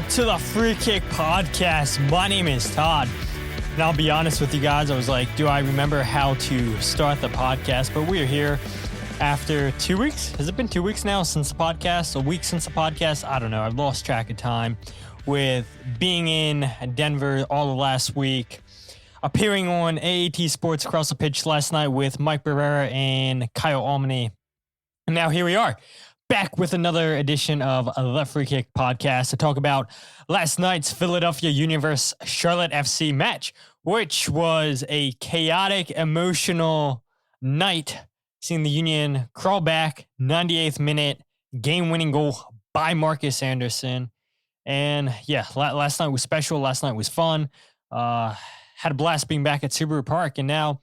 to the Free Kick Podcast. My name is Todd, and I'll be honest with you guys, I was like, do I remember how to start the podcast? But we are here after 2 weeks. Has it been 2 weeks now since the podcast? A week since the podcast? I don't know. I've lost track of time with being in Denver all of last week, appearing on AAT Sports Across the Pitch last night with Mike Barrera and Kyle Almany. And now here we are, back with another edition of the Free Kick Podcast to talk about last night's Philadelphia Union vs. Charlotte FC match, which was a chaotic, emotional night, seeing the Union crawl back, 98th minute, game-winning goal by Markus Anderson. And yeah, last night was special. Last night was fun. Had a blast being back at Subaru Park. And now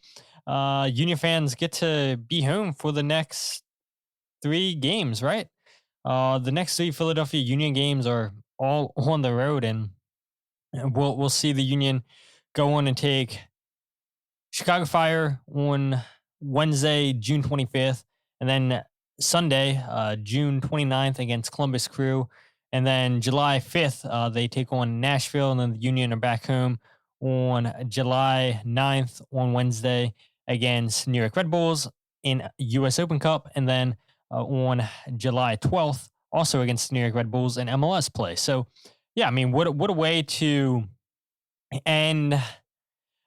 Union fans get to be home for the next 3 games, right? The next 3 Philadelphia Union games are all on the road, and we'll see the Union go on and take Chicago Fire on Wednesday, June 25th, and then Sunday, June 29th against Columbus Crew, and then July 5th, they take on Nashville, and then the Union are back home on July 9th on Wednesday against New York Red Bulls in US Open Cup, and then on July 12th, also against New York Red Bulls in MLS play. So, yeah, I mean, what a way to end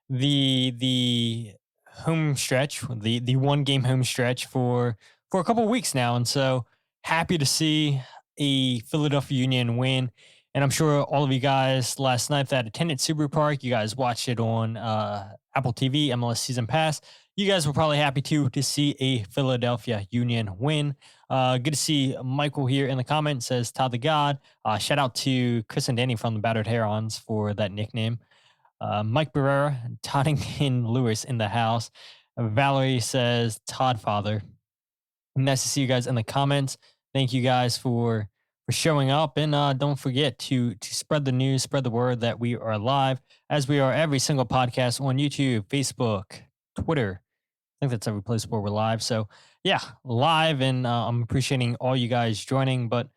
the home stretch, the 1 game home stretch for a couple of weeks now. And so happy to see a Philadelphia Union win. And I'm sure all of you guys last night that attended Subaru Park, you guys watched it on Apple TV, MLS Season Pass. You guys were probably happy to see a Philadelphia Union win. Good to see Michael here in the comments, says Todd the God. Shout out to Chris and Danny from the Battered Herons for that nickname. Mike Barrera, Toddington Lewis in the house. Valerie says Todd Father. Nice to see you guys in the comments. Thank you guys for showing up. And don't forget to spread the news, spread the word that we are live, as we are every single podcast on YouTube, Facebook, Twitter. I think that's every place where we're live. So yeah, live, and I'm appreciating all you guys joining. But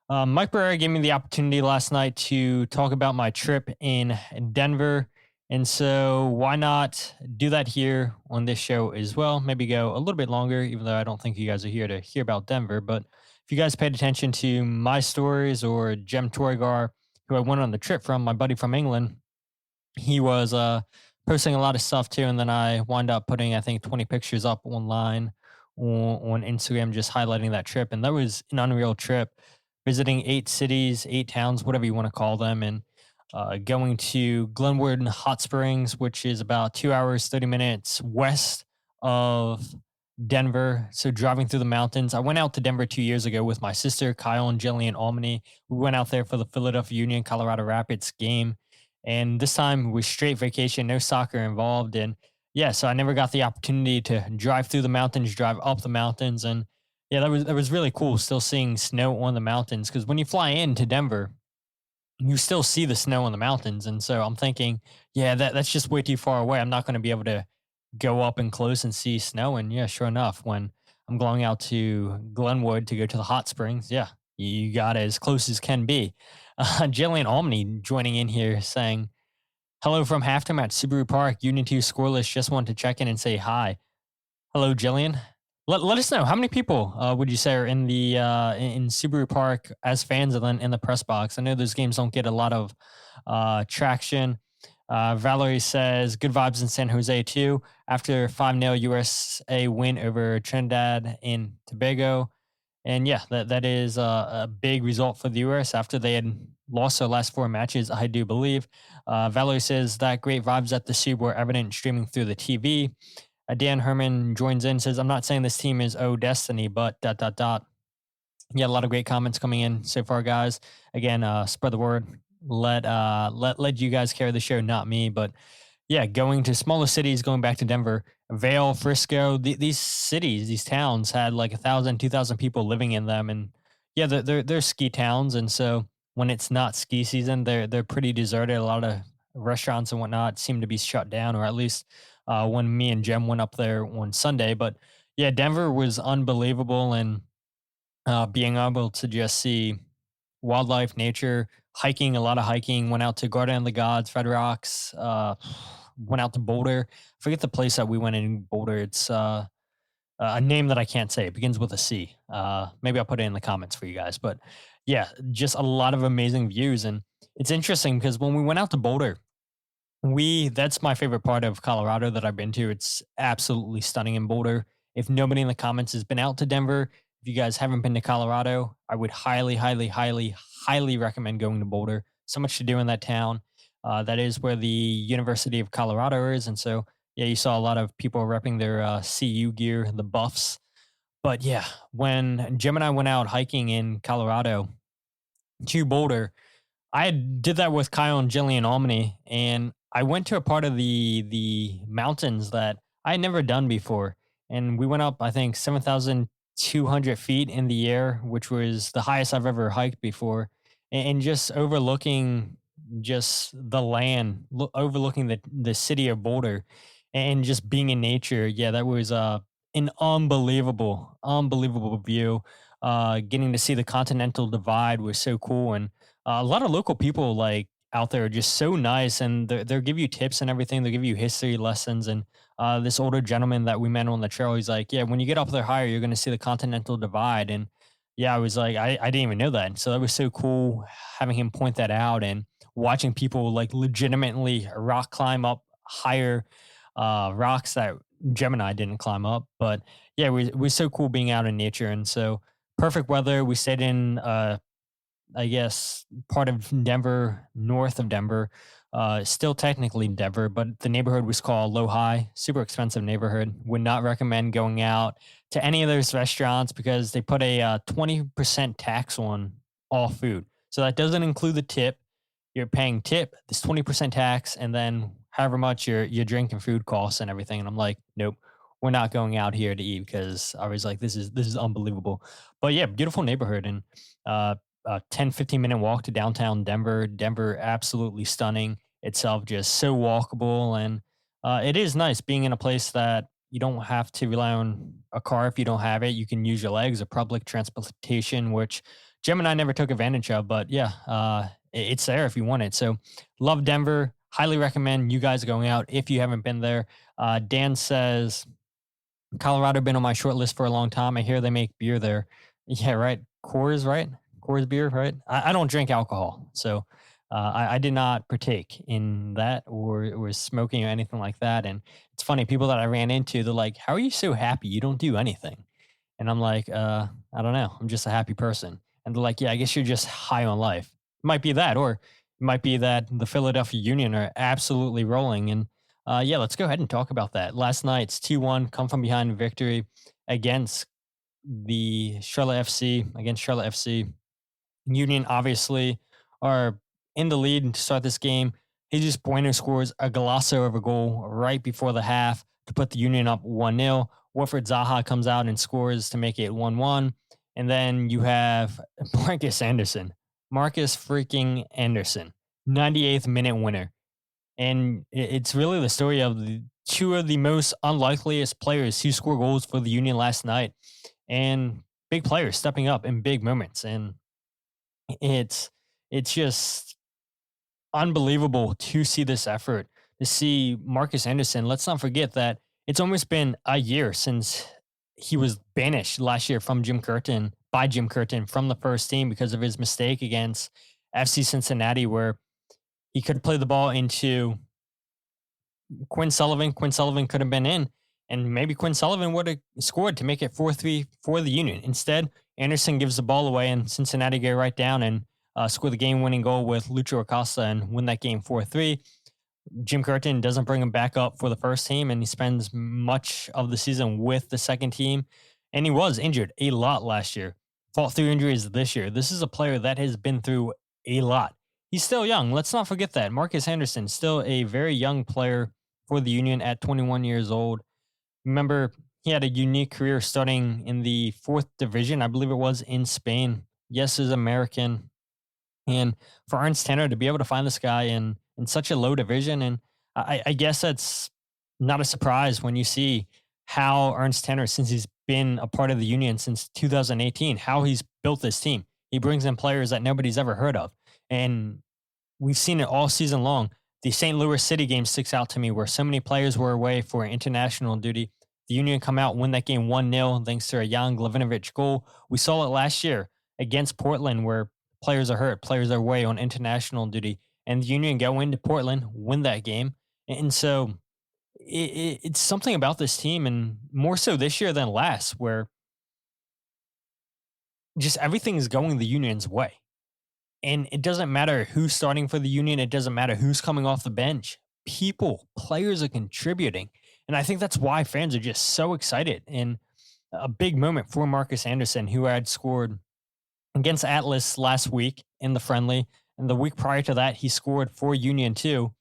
Mike Barrera gave me the opportunity last night to talk about my trip in Denver. And so why not do that here on this show as well? Maybe go a little bit longer, even though I don't think you guys are here to hear about Denver. But if you guys paid attention to my stories or Jem Torgar, who I went on the trip from, my buddy from England, he was posting a lot of stuff too, and then I wound up putting, I think, 20 pictures up online on Instagram, just highlighting that trip. And that was an unreal trip, visiting 8 cities, 8 towns, whatever you want to call them, and going to Glenwood Hot Springs, which is about 2 hours, 30 minutes west of Denver. So driving through the mountains. I went out to Denver 2 years ago with my sister, Kyle and Jillian Almany. We went out there for the Philadelphia Union Colorado Rapids game. And this time was straight vacation, no soccer involved. And yeah, so I never got the opportunity to drive through the mountains, drive up the mountains. And yeah, that was really cool, still seeing snow on the mountains. Because when you fly into Denver, you still see the snow on the mountains. And so I'm thinking, yeah, that's just way too far away. I'm not going to be able to go up and close and see snow. And yeah, sure enough, when I'm going out to Glenwood to go to the hot springs, yeah, you got as close as can be. Jillian Almany joining in here saying, hello from halftime at Subaru Park. Union 2 scoreless. Just wanted to check in and say hi. Hello, Jillian. Let us know, how many people would you say are in the in Subaru Park as fans and then in the press box? I know those games don't get a lot of traction. Valerie says, good vibes in San Jose too. After 5-0 USA win over Trinidad and Tobago. And yeah, that is a big result for the U.S. after they had lost their last 4 matches, I do believe. Valerie says that great vibes at the Sub were evident streaming through the TV. Dan Herman joins in, says, I'm not saying this team is destiny, but ... Yeah, a lot of great comments coming in so far, guys. Again, spread the word. Let you guys carry the show, not me. But yeah, going to smaller cities, going back to Denver, Vail, Frisco, these cities, these towns had like 1,000, 2,000 people living in them. And yeah, they're ski towns. And so when it's not ski season, they're pretty deserted. A lot of restaurants and whatnot seem to be shut down, or at least when me and Jem went up there on Sunday. But yeah, Denver was unbelievable. And being able to just see wildlife, nature, hiking, a lot of hiking. Went out to Garden of the Gods, Red Rocks. Went out to Boulder. Forget the place that we went in Boulder. It's a name that I can't say. It begins with a C. Maybe I'll put it in the comments for you guys. But yeah, just a lot of amazing views. And it's interesting because when we went out to Boulder, that's my favorite part of Colorado that I've been to. It's absolutely stunning in Boulder. If nobody in the comments has been out to Denver, if you guys haven't been to Colorado, I would highly, highly, highly, highly recommend going to Boulder. So much to do in that town. That is where the University of Colorado is. And so, yeah, you saw a lot of people repping their CU gear, the Buffs. But yeah, when Jim and I went out hiking in Colorado to Boulder, I did that with Kyle and Jillian Almany, and I went to a part of the mountains that I had never done before. And we went up, I think, 7,200 feet in the air, which was the highest I've ever hiked before. And just overlooking just the land, overlooking the city of Boulder and just being in nature. Yeah, that was an unbelievable, unbelievable view. Getting to see the Continental Divide was so cool. And a lot of local people like out there are just so nice, and they'll give you tips and everything. They'll give you history lessons. And this older gentleman that we met on the trail, he's like, yeah, when you get up there higher, you're going to see the Continental Divide. And yeah, I was like, I didn't even know that. And so that was so cool having him point that out and watching people like legitimately rock climb up higher rocks that Gemini didn't climb up. But yeah, it was so cool being out in nature. And so perfect weather. We stayed in I guess part of Denver, north of Denver, still technically Denver, but the neighborhood was called Low High. Super expensive neighborhood. Would not recommend going out to any of those restaurants because they put a 20% tax on all food. So that doesn't include the tip. You're paying tip, this 20% tax, and then however much your drink and food costs and everything. And I'm like, nope, we're not going out here to eat because I was like, this is unbelievable. But yeah, beautiful neighborhood, and a 10-15 minute walk to downtown Denver. Denver, absolutely stunning itself, just so walkable. And it is nice being in a place that you don't have to rely on a car if you don't have it. You can use your legs or public transportation, which Jim and I never took advantage of. But yeah, it's there if you want it. So love Denver. Highly recommend you guys going out if you haven't been there. Dan says, Colorado been on my short list for a long time. I hear they make beer there. Yeah, right. Coors, right? Coors beer, right? I don't drink alcohol, so I did not partake in that or smoking or anything like that. And it's funny, people that I ran into, they're like, "How are you so happy? You don't do anything." And I'm like, I don't know. I'm just a happy person. And they're like, "Yeah, I guess you're just high on life." It might be that, or it might be that the Philadelphia Union are absolutely rolling. And yeah, let's go ahead and talk about that. Last night's 2-1 come from behind victory against the Charlotte FC, against Charlotte FC. Union obviously are in the lead to start this game. Jesus Bueno scores a golazo of a goal right before the half to put the Union up 1-0. Wilfried Zaha comes out and scores to make it 1-1. And then you have Markus freaking Anderson, 98th minute winner. And it's really the story of two of the most unlikeliest players who score goals for the Union last night, and big players stepping up in big moments. And it's just unbelievable to see this effort, to see Markus Anderson. Let's not forget that it's almost been a year since he was banished last year by Jim Curtin from the first team because of his mistake against FC Cincinnati, where he could play the ball into Quinn Sullivan. Quinn Sullivan could have been in, and maybe Quinn Sullivan would have scored to make it 4-3 for the Union. Instead, Anderson gives the ball away, and Cincinnati go right down and score the game-winning goal with Lucho Acosta and win that game 4-3. Jim Curtin doesn't bring him back up for the first team, and he spends much of the season with the second team. And he was injured a lot last year. Fought through injuries this year. This is a player that has been through a lot. He's still young. Let's not forget that. Markus Anderson, still a very young player for the Union at 21 years old. Remember, he had a unique career starting in the 4th division, I believe it was, in Spain. Yes, is American. And for Ernst Tanner to be able to find this guy in such a low division, and I guess that's not a surprise when you see how Ernst Tanner, since he's been a part of the Union since 2018, how he's built this team. He brings in players that nobody's ever heard of. And we've seen it all season long. The St. Louis City game sticks out to me where so many players were away for international duty. The Union come out, win that game 1-0 thanks to a Jan Glavinovic goal. We saw it last year against Portland where players are hurt, players are away on international duty, and the Union go into Portland, win that game. And so it's something about this team, and more so this year than last, where just everything is going the Union's way. And it doesn't matter who's starting for the Union. It doesn't matter who's coming off the bench. Players are contributing. And I think that's why fans are just so excited. And a big moment for Markus Anderson, who had scored against Atlas last week in the friendly. And the week prior to that, he scored for Union too.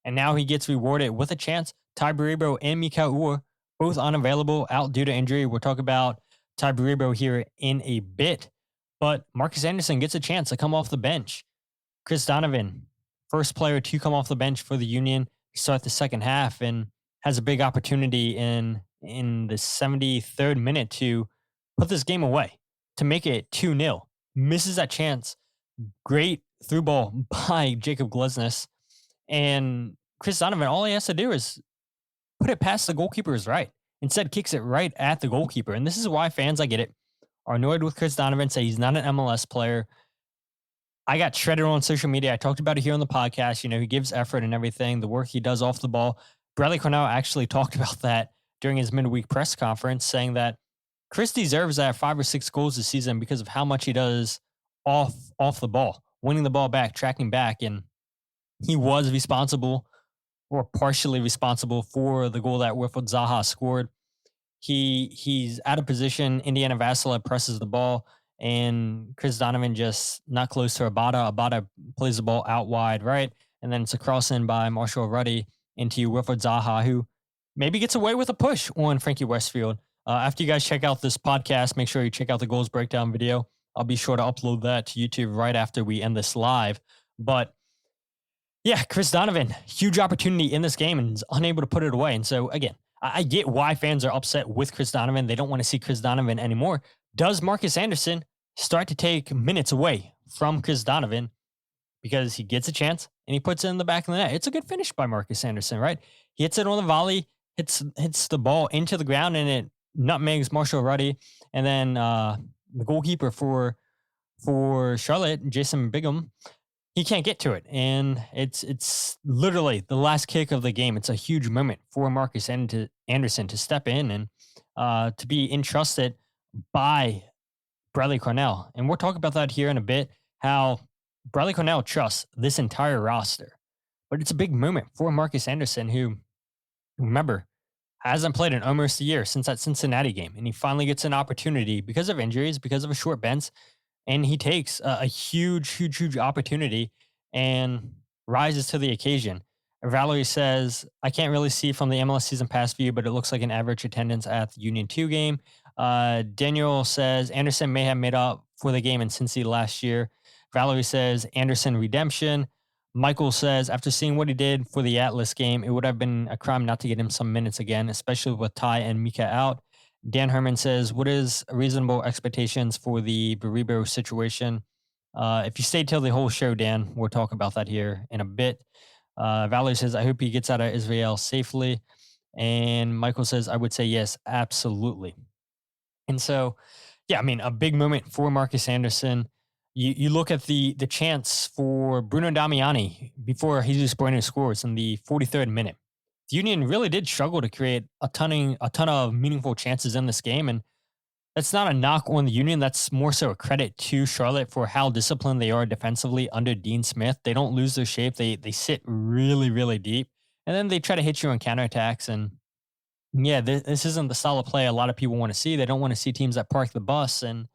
And now he gets rewarded with a chance. Tai Baribo and Mika Ur, both unavailable, out due to injury. We'll talk about Tai Baribo here in a bit. But Markus Anderson gets a chance to come off the bench. Chris Donovan, first player to come off the bench for the Union, start the second half, and has a big opportunity in the 73rd minute to put this game away, to make it 2-0. Misses that chance. Great through ball by Jacob Glesnes. And Chris Donovan, all he has to do is put it past the goalkeeper's right. Instead, kicks it right at the goalkeeper. And this is why fans, I get it, are annoyed with Chris Donovan, say he's not an MLS player. I got shredded on social media. I talked about it here on the podcast. You know, he gives effort and everything, the work he does off the ball. Bradley Carnell actually talked about that during his midweek press conference, saying that Chris deserves to have 5 or 6 goals this season because of how much he does off the ball, winning the ball back, tracking back. And he was responsible, or partially responsible, for the goal that Wilfried Zaha scored. He's out of position. Indiana Vassila presses the ball, and Chris Donovan just not close to Abada. Abada plays the ball out wide, right? And then it's a cross in by Marshall Ruddy into Wilfried Zaha, who maybe gets away with a push on Frankie Westfield. After you guys check out this podcast, make sure you check out the goals breakdown video. I'll be sure to upload that to YouTube right after we end this live. But yeah, Chris Donovan, huge opportunity in this game and is unable to put it away. And so again, I get why fans are upset with Chris Donovan. They don't want to see Chris Donovan anymore. Does Markus Anderson start to take minutes away from Chris Donovan because he gets a chance and he puts it in the back of the net? It's a good finish by Markus Anderson, right? He hits it on the volley, hits the ball into the ground, and it nutmegs Marshall Ruddy. And then the goalkeeper for Charlotte, Jason Bigham, he can't get to it. And it's literally the last kick of the game. It's a huge moment for Markus Anderson to step in and to be entrusted by Bradley Carnell. And we'll talk about that here in a bit, how Bradley Carnell trusts this entire roster. But it's a big moment for Markus Anderson, who, remember, hasn't played in almost a year since that Cincinnati game. And he finally gets an opportunity because of injuries, because of a short bench. And he takes a huge opportunity and rises to the occasion. Valerie says, I can't really see from the MLS season pass view, but it looks like an average attendance at the Union 2 game. Daniel says, Anderson may have made up for the game in Cincy last year. Valerie says, Anderson redemption. Michael says, after seeing what he did for the Atlas game, it would have been a crime not to get him some minutes again, especially with Tai and Mika out. Dan Herman says, what is reasonable expectations for the Baribo situation? If you stay till the whole show, Dan, we'll talk about that here in a bit. Valerie says, I hope he gets out of Israel safely. And Michael says, I would say yes, absolutely. And so, yeah, I mean, a big moment for Markus Anderson. You look at the chance for Bruno Damiani before Jesús Bueno scores in the 43rd minute. The Union really did struggle to create a ton of meaningful chances in this game. And that's not a knock on the Union. That's more so a credit to Charlotte for how disciplined they are defensively under Dean Smith. They don't lose their shape. They sit really deep. And then they try to hit you on counterattacks. And yeah, this isn't the style of play a lot of people want to see. They don't want to see teams that park the bus. And,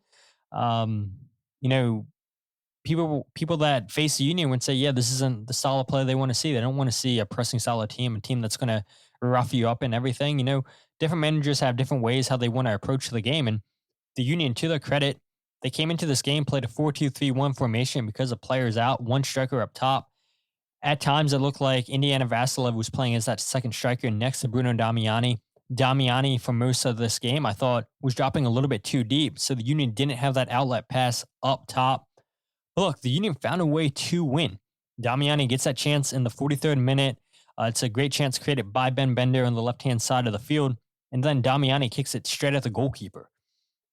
people that face the Union would say, yeah, this isn't the style of play they want to see. They don't want to see a pressing style of team, a team that's going to rough you up and everything. Different managers have different ways how they want to approach the game. And the Union, to their credit, they came into this game, played a 4-2-3-1 formation because of players out, one striker up top. At times, it looked like Indiana Vassila was playing as that second striker next to Bruno Damiani. Damiani for most of this game, I thought was dropping a little bit too deep. So the Union didn't have that outlet pass up top. But look, the Union found a way to win. Damiani gets that chance in the 43rd minute. It's a great chance created by Ben Bender on the left-hand side of the field. And then Damiani kicks it straight at the goalkeeper.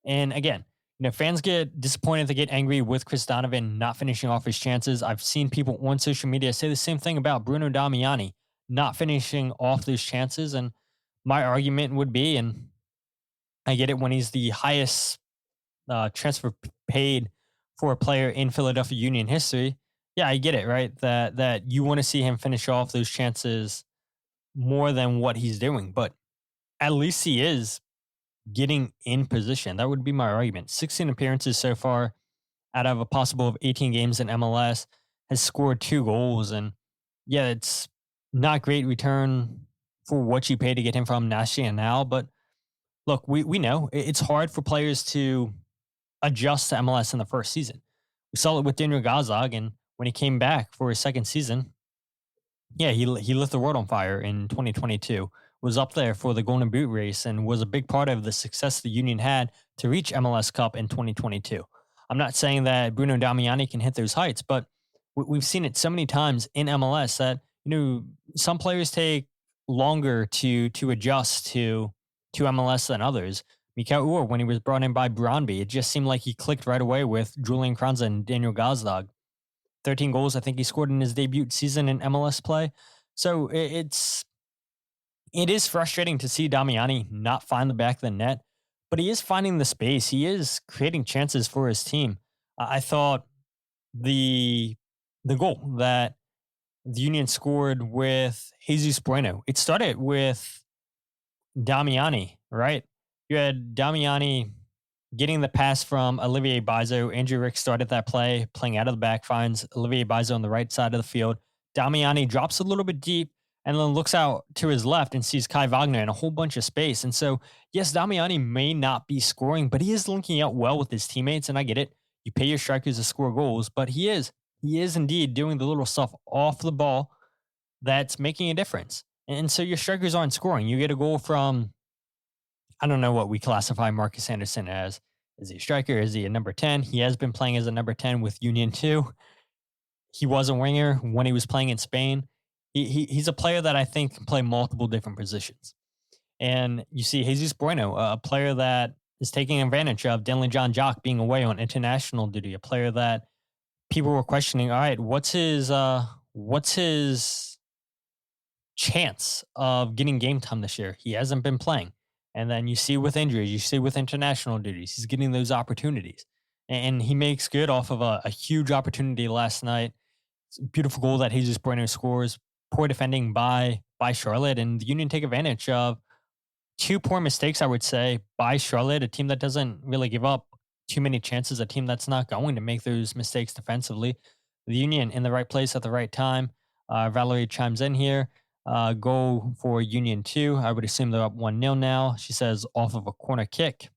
And again, fans get disappointed, they get angry with Chris Donovan not finishing off his chances. I've seen people on social media say the same thing about Bruno Damiani not finishing off those chances. And my argument would be, and I get it, when he's the highest transfer paid for a player in Philadelphia Union history, yeah, I get it, right? That you want to see him finish off those chances more than what he's doing, but at least he is getting in position. That would be my argument. 16 appearances so far out of a possible of 18 games in MLS, has scored 2 goals. And yeah, it's not great return for what you pay to get him from Nacional. But look, we know it's hard for players to adjust to MLS in the first season. We saw it with Daniel Gazdag, and when he came back for his second season, yeah, he lit the world on fire in 2022. Was up there for the Golden Boot race and was a big part of the success the Union had to reach MLS Cup in 2022. I'm not saying that Bruno Damiani can hit those heights, but we've seen it so many times in MLS that some players take longer to adjust to MLS than others. Mikael Uhre, when he was brought in by Brøndby, it just seemed like he clicked right away with Julian Kranza and Daniel Gazdag. 13 goals, I think he scored in his debut season in MLS play. So it is frustrating to see Damiani not find the back of the net, but he is finding the space. He is creating chances for his team. I thought the goal that the Union scored with Jesús Bueno, it started with Damiani, right? You had Damiani getting the pass from Olivier Mbaizo. Andrew Rick started that play, playing out of the back, finds Olivier Mbaizo on the right side of the field. Damiani drops a little bit deep and then looks out to his left and sees Kai Wagner in a whole bunch of space. And so, yes, Damiani may not be scoring, but he is linking out well with his teammates, and I get it. You pay your strikers to score goals, but he is indeed doing the little stuff off the ball that's making a difference. And so your strikers aren't scoring. You get a goal from, I don't know what we classify Markus Anderson as. Is he a striker? Is he a number 10? He has been playing as a number 10 with Union 2. He was a winger when he was playing in Spain. He's a player that I think can play multiple different positions. And you see Jesús Bueno, a player that is taking advantage of Denley John Jock being away on international duty, a player that people were questioning, all right, what's his chance of getting game time this year? He hasn't been playing. And then you see with injuries, you see with international duties, he's getting those opportunities. And he makes good off of a huge opportunity last night. It's a beautiful goal that Jesús Bueno scores. Poor defending by Charlotte, and the Union take advantage of 2 poor mistakes, I would say, by Charlotte, a team that doesn't really give up too many chances, a team that's not going to make those mistakes defensively. The Union in the right place at the right time. Valerie chimes in here. Goal for Union 2. I would assume they're up 1-0 now. She says off of a corner kick.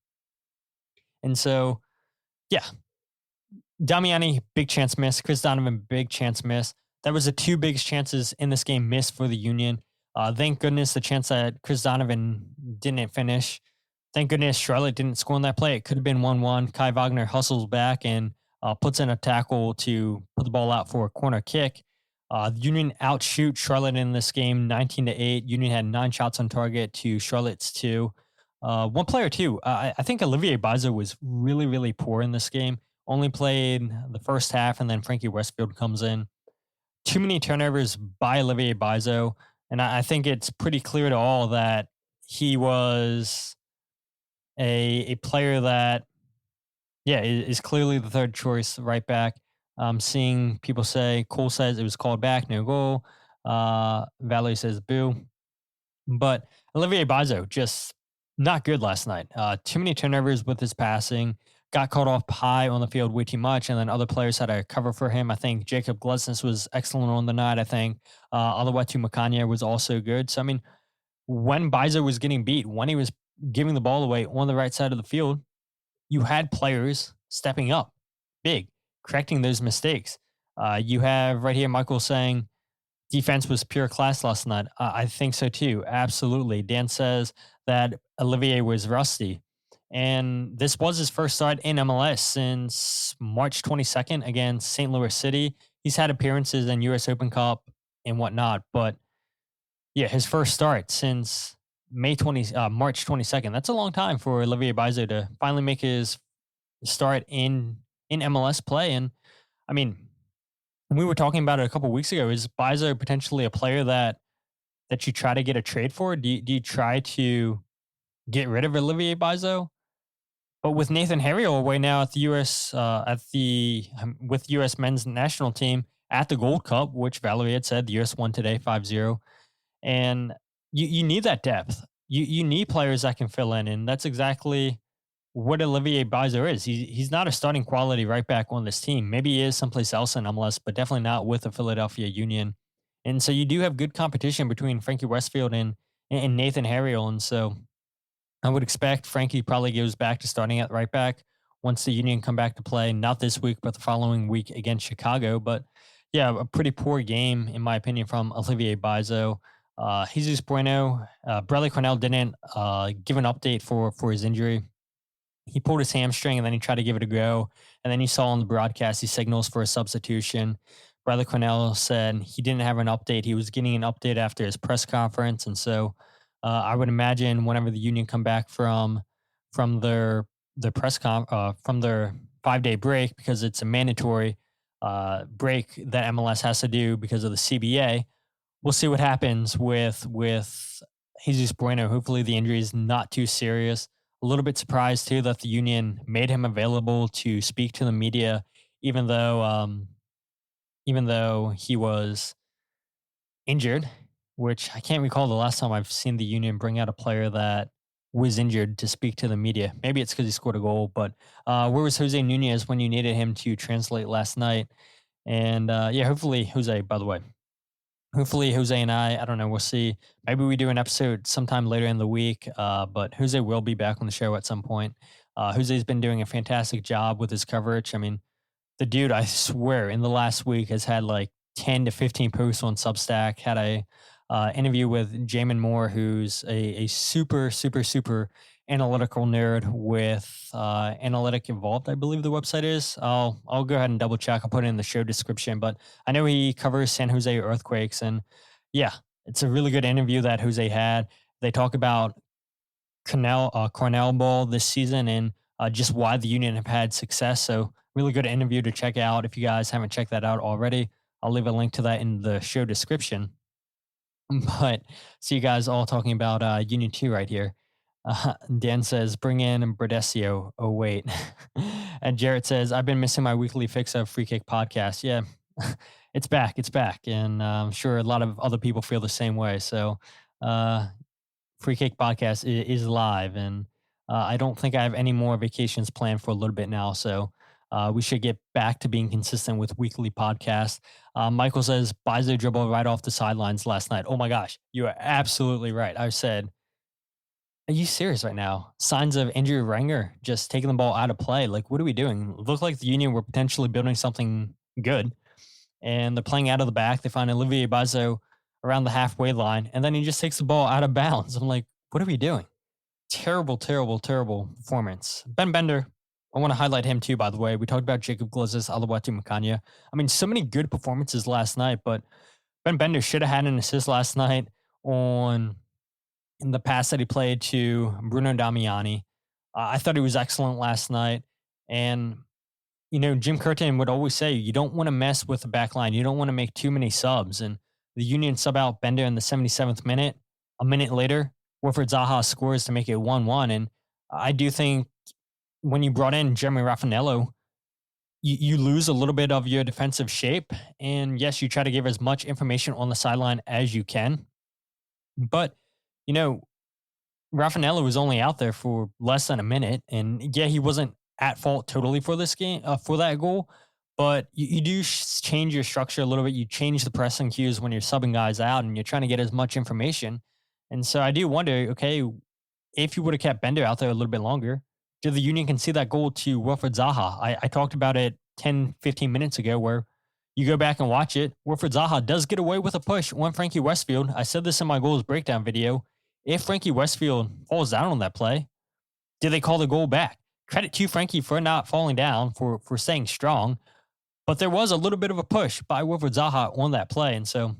And so, yeah, Damiani, big chance miss. Chris Donovan, big chance miss. That was the 2 biggest chances in this game missed for the Union. Thank goodness the chance that Chris Donovan didn't finish. Thank goodness Charlotte didn't score on that play. It could have been 1-1. Kai Wagner hustles back and puts in a tackle to put the ball out for a corner kick. The Union outshoot Charlotte in this game 19-8. Union had 9 shots on target to Charlotte's 2. One player too. I think Olivier Mbaizo was really, really poor in this game. Only played the first half, and then Frankie Westfield comes in. Too many turnovers by Olivier Mbaizo, and I think it's pretty clear to all that he was a player that, yeah, is clearly the third choice right back. Seeing people say, Cole says it was called back, no goal. Valerie says boo. But Olivier Mbaizo, just not good last night. Too many turnovers with his passing. Got caught off high on the field way too much, and then other players had to cover for him. I think Jacob Glesnes was excellent on the night. I think Oluwatu Makanya was also good. So, I mean, when Mbaizo was getting beat, when he was giving the ball away on the right side of the field, you had players stepping up big, correcting those mistakes. You have right here Michael saying, defense was pure class last night. I think so too. Absolutely. Dan says that Olivier was rusty. And this was his first start in MLS since March 22nd against St. Louis City. He's had appearances in US Open Cup and whatnot, but yeah, his first start since March 22nd. That's a long time for Olivier Mbaizo to finally make his start in MLS play. And I mean, we were talking about it a couple of weeks ago. Is Mbaizo potentially a player that you try to get a trade for? Do you try to get rid of Olivier Mbaizo? But with Nathan Harriel away now at the U.S. With U.S. men's national team at the Gold Cup, which Valerie had said the U.S. won today 5-0, and you need that depth. You need players that can fill in, and that's exactly what Olivier Mbaizo is. He's not a starting quality right back on this team. Maybe he is someplace else in MLS, but definitely not with the Philadelphia Union. And so you do have good competition between Frankie Westfield and Nathan Harriel, and so I would expect Frankie probably goes back to starting at right back once the Union come back to play, not this week, but the following week against Chicago. But yeah, a pretty poor game, in my opinion, from Olivier Mbaizo. Jesús Bueno, Bradley Carnell didn't give an update for his injury. He pulled his hamstring and then he tried to give it a go. And then you saw on the broadcast, he signals for a substitution. Bradley Carnell said he didn't have an update. He was getting an update after his press conference. And so I would imagine whenever the Union come back from their from their 5-day break, because it's a mandatory break that MLS has to do because of the CBA, we'll see what happens with Jesús Bueno. Hopefully the injury is not too serious. A little bit surprised too that the Union made him available to speak to the media, even though he was injured, which I can't recall the last time I've seen the Union bring out a player that was injured to speak to the media. Maybe it's because he scored a goal, but where was Jose Nunez when you needed him to translate last night? And hopefully Jose, by the way. Hopefully Jose and I don't know, we'll see. Maybe we do an episode sometime later in the week, but Jose will be back on the show at some point. Jose's been doing a fantastic job with his coverage. I mean, the dude, I swear, in the last week has had like 10 to 15 posts on Substack, had a interview with Jamin Moore, who's a super, super, super analytical nerd with Analytic Evolved, I believe the website is. I'll go ahead and double check. I'll put it in the show description, but I know he covers San Jose earthquakes, and yeah, it's a really good interview that Jose had. They talk about Carnell ball this season and just why the Union have had success. So really good interview to check out. If you guys haven't checked that out already, I'll leave a link to that in the show description. But see you guys all talking about Union 2 right here. Dan says, bring in Bradesio. Oh, wait. And Jarrett says, I've been missing my weekly fix of Free Kick podcast. Yeah, it's back. It's back. And I'm sure a lot of other people feel the same way. So Free Kick podcast is live. And I don't think I have any more vacations planned for a little bit now. So we should get back to being consistent with weekly podcasts. Michael says, Mbaizo dribbled right off the sidelines last night. Oh my gosh, you are absolutely right. I said, are you serious right now? Signs of Andrew Ranger just taking the ball out of play. Like, what are we doing? It looked like the Union were potentially building something good, and they're playing out of the back. They find Olivier Mbaizo around the halfway line, and then he just takes the ball out of bounds. I'm like, what are we doing? Terrible, terrible, terrible performance. Ben Bender, I want to highlight him too, by the way. We talked about Jacob Glazes, Alawati Makanya. I mean, so many good performances last night, but Ben Bender should have had an assist last night in the pass that he played to Bruno Damiani. I thought he was excellent last night. And, you know, Jim Curtin would always say, you don't want to mess with the back line. You don't want to make too many subs. And the Union sub out Bender in the 77th minute. A minute later, Wilfried Zaha scores to make it 1-1. And I do think when you brought in Jeremy Raffanello, you lose a little bit of your defensive shape. And yes, you try to give as much information on the sideline as you can. But, you know, Raffanello was only out there for less than a minute. And yeah, he wasn't at fault totally for this game, for that goal. But you do change your structure a little bit. You change the pressing cues when you're subbing guys out and you're trying to get as much information. And so I do wonder, okay, if you would have kept Bender out there a little bit longer, did the Union concede that goal to Wilfried Zaha? I talked about it 10, 15 minutes ago where you go back and watch it, Wilfried Zaha does get away with a push on Frankie Westfield. I said this in my goals breakdown video. If Frankie Westfield falls down on that play, do they call the goal back? Credit to Frankie for not falling down, for staying strong. But there was a little bit of a push by Wilfried Zaha on that play. And so,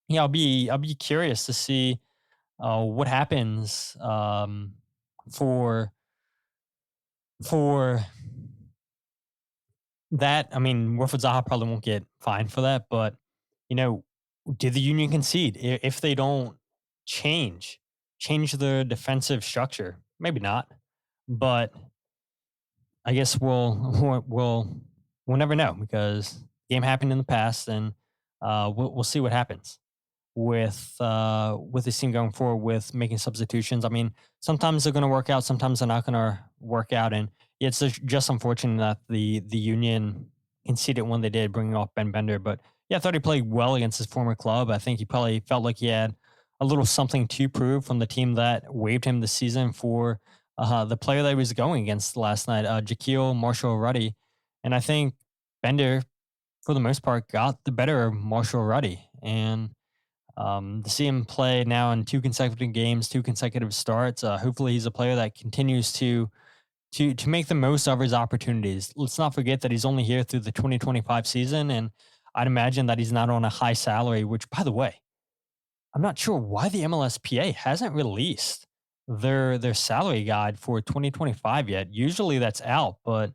yeah, I'll be curious to see what happens for that. I mean, Wilfried Zaha probably won't get fined for that, but did the Union concede if they don't change the defensive structure? Maybe not, but I guess we'll never know, because the game happened in the past, and we'll see what happens with this team going forward with making substitutions. I mean, sometimes they're going to work out, sometimes they're not going to work out, and it's just unfortunate that the Union conceded when they did, bringing off Ben Bender. But yeah, I thought he played well against his former club. I think he probably felt like he had a little something to prove from the team that waived him this season for the player that he was going against last night, Jaquil Marshall-Ruddy. And I think Bender, for the most part, got the better of Marshall-Ruddy. And to see him play now in 2 consecutive games, 2 consecutive starts, hopefully he's a player that continues to make the most of his opportunities. Let's not forget that he's only here through the 2025 season, and I'd imagine that he's not on a high salary, which, by the way, I'm not sure why the MLSPA hasn't released their salary guide for 2025 yet. Usually that's out, but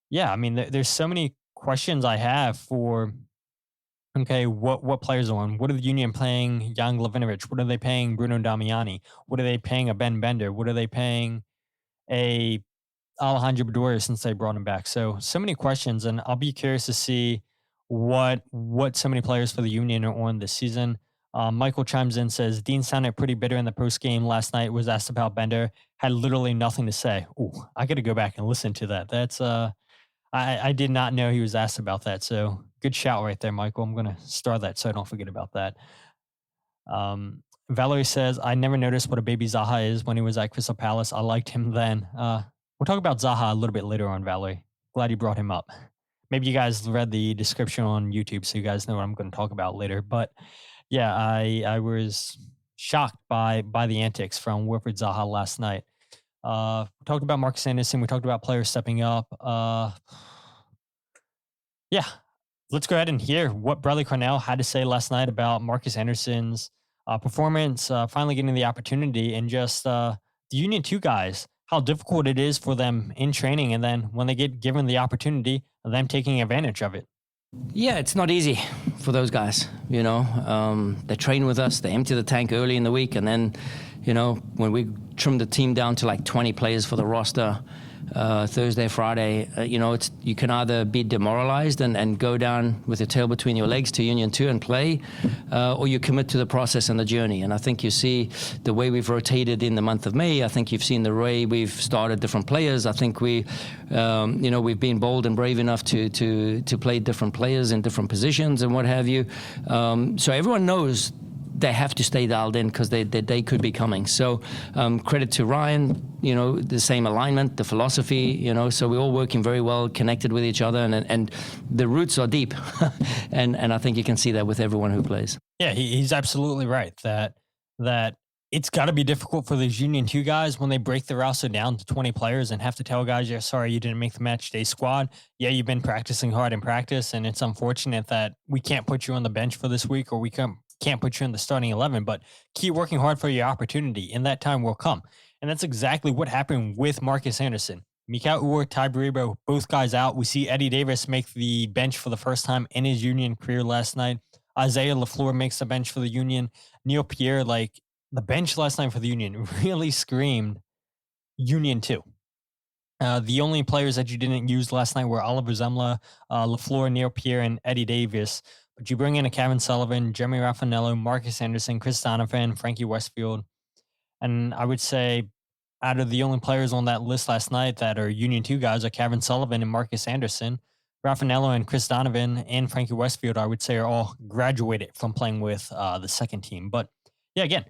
yeah, I mean, there's so many questions I have for, okay, what players are on? What are the Union paying Jan Glavinovic? What are they paying Bruno Damiani? What are they paying a Ben Bender? What are they paying a Alejandro Bedoya since they brought him back? So many questions, and I'll be curious to see what so many players for the Union are on this season. Michael chimes in, says, Dean sounded pretty bitter in the post game last night, was asked about Bender, had literally nothing to say. Ooh, I got to go back and listen to that. That's, I did not know he was asked about that. So good shout right there, Michael. I'm going to star that so I don't forget about that. Valerie says, I never noticed what a baby Zaha is when he was at Crystal Palace. I liked him then. We'll talk about Zaha a little bit later on, Valerie. Glad you brought him up. Maybe you guys read the description on YouTube, so you guys know what I'm going to talk about later. But yeah, I was shocked by the antics from Wilfried Zaha last night. We talked about Markus Anderson. We talked about players stepping up. Yeah, let's go ahead and hear what Bradley Carnell had to say last night about Markus Anderson's performance, finally getting the opportunity, and just the Union 2 guys, how difficult it is for them in training, and then when they get given the opportunity, them taking advantage of it. Yeah, it's not easy for those guys, They train with us, they empty the tank early in the week, and then, when we trim the team down to like 20 players for the roster, Thursday, Friday, you can either be demoralized and go down with your tail between your legs to Union 2 and play, or you commit to the process and the journey. And I think you see the way we've rotated in the month of May. I think you've seen the way we've started different players. I think we've been bold and brave enough to play different players in different positions and what have you. So everyone knows they have to stay dialed in because they could be coming. So credit to Ryan, the same alignment, the philosophy, so we're all working very well, connected with each other, and the roots are deep. and I think you can see that with everyone who plays. Yeah, he's absolutely right that it's got to be difficult for these Union 2 guys when they break the roster down to 20 players and have to tell guys, yeah, sorry, you didn't make the match day squad. Yeah, you've been practicing hard in practice, and it's unfortunate that we can't put you on the bench for this week, or we can't put you in the starting 11, but keep working hard for your opportunity, and that time will come. And that's exactly what happened with Markus Anderson. Mikal Uhr, Tai Baribo, both guys out. We see Eddie Davis make the bench for the first time in his Union career last night. Isaiah LaFleur makes the bench for the Union. Neil Pierre, the bench last night for the Union really screamed Union 2. The only players that you didn't use last night were Oliver Zemla, LaFleur, Neil Pierre, and Eddie Davis. But you bring in a Kevin Sullivan, Jeremy Raffanello, Markus Anderson, Chris Donovan, Frankie Westfield. And I would say out of the only players on that list last night that are Union 2 guys are Kevin Sullivan and Markus Anderson. Raffanello and Chris Donovan and Frankie Westfield, I would say, are all graduated from playing with the second team. But yeah, again,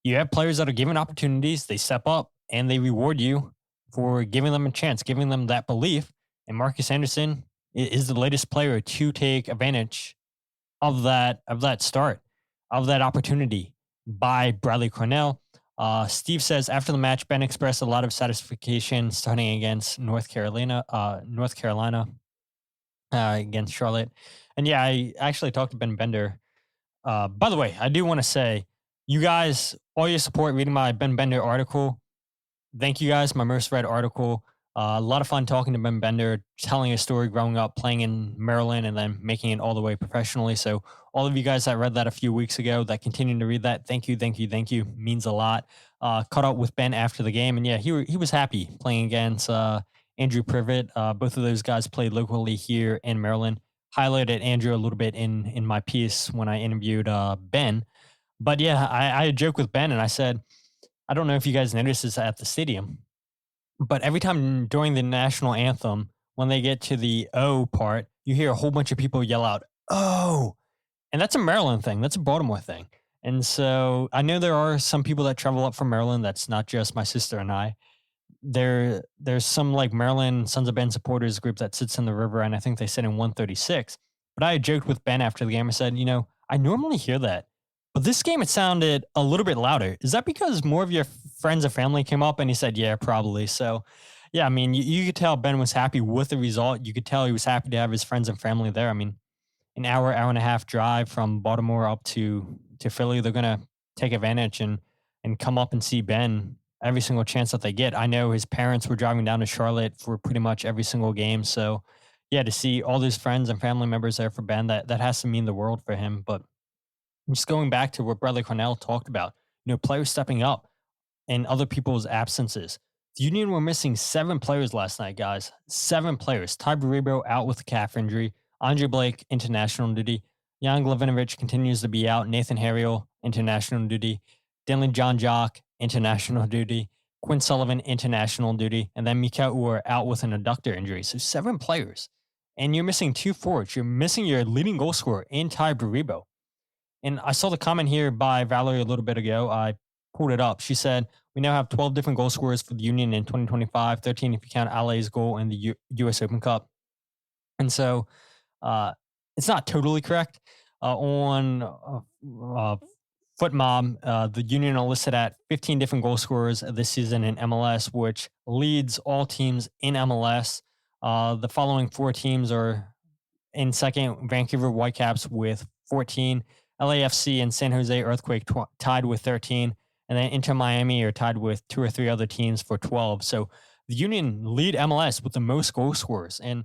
you have players that are given opportunities, they step up, and they reward you for giving them a chance, giving them that belief. And Markus Anderson is the latest player to take advantage of that start, of that opportunity by Bradley Carnell. Steve says after the match, Ben expressed a lot of satisfaction starting against North Carolina against Charlotte. And yeah, I actually talked to Ben Bender. By the way, I do want to say, you guys, all your support reading my Ben Bender article. Thank you guys. My most read article. A lot of fun talking to Ben Bender, telling his story growing up, playing in Maryland, and then making it all the way professionally. So all of you guys that read that a few weeks ago, that continue to read that, thank you. Means a lot. Caught up with Ben after the game, and yeah, he was happy playing against Andrew Privet. Both of those guys played locally here in Maryland. Highlighted Andrew a little bit in my piece when I interviewed Ben. But yeah, I had a joke with Ben, and I said, I don't know if you guys noticed this at the stadium, but every time during the national anthem, when they get to the O part, you hear a whole bunch of people yell out, "Oh!" And that's a Maryland thing. That's a Baltimore thing. And so I know there are some people that travel up from Maryland. That's not just my sister and I. There's some like Maryland Sons of Ben supporters group that sits in the river, and I think they sit in 136. But I joked with Ben after the game. I said, I normally hear that, but this game it sounded a little bit louder. Is that because more of your friends or family came up? And he said, yeah, probably. So, yeah, I mean, you could tell Ben was happy with the result. You could tell he was happy to have his friends and family there. I mean, an hour and a half drive from Baltimore up to Philly, they're gonna take advantage and come up and see Ben every single chance that they get. I know his parents were driving down to Charlotte for pretty much every single game. So yeah, to see all these friends and family members there for Ben, that has to mean the world for him. But just going back to what Bradley Carnell talked about, players stepping up and other people's absences. The Union were missing 7 players last night, guys. 7 players. Tai Baribo out with a calf injury. Andre Blake, international duty. Jan Glavinovic continues to be out. Nathan Harriel, international duty. Denley John Jock, international duty. Quinn Sullivan, international duty. And then Mika Ur out with an adductor injury. So 7 players. And you're missing 2 forwards. You're missing your leading goal scorer in Tai Baribo. And I saw the comment here by Valerie a little bit ago. I pulled it up. She said, we now have 12 different goal scorers for the Union in 2025, 13 if you count Allay's goal in the U.S. Open Cup. And so it's not totally correct. On FootMob, the Union are listed at 15 different goal scorers this season in MLS, which leads all teams in MLS. The following 4 teams are in second: Vancouver Whitecaps with 14, LAFC and San Jose Earthquake tied with 13, and then Inter Miami are tied with 2 or 3 other teams for 12. So the Union lead MLS with the most goal scorers, and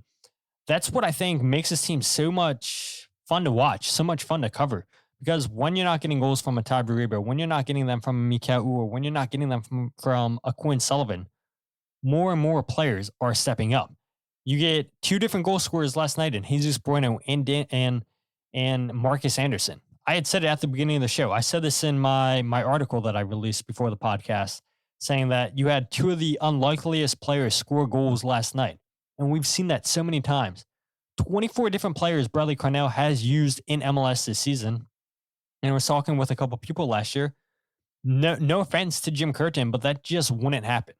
that's what I think makes this team so much fun to watch, so much fun to cover. Because when you're not getting goals from a Tai Baribo, when you're not getting them from a Mika Ur, when you're not getting them from a Quinn Sullivan, more and more players are stepping up. You get 2 different goal scorers last night in Jesús Bueno and Markus Anderson. I had said it at the beginning of the show. I said this in my article that I released before the podcast, saying that you had 2 of the unlikeliest players score goals last night. And we've seen that so many times. 24 different players Bradley Carnell has used in MLS this season. And I was talking with a couple people last year. No offense to Jim Curtin, but that just wouldn't happen.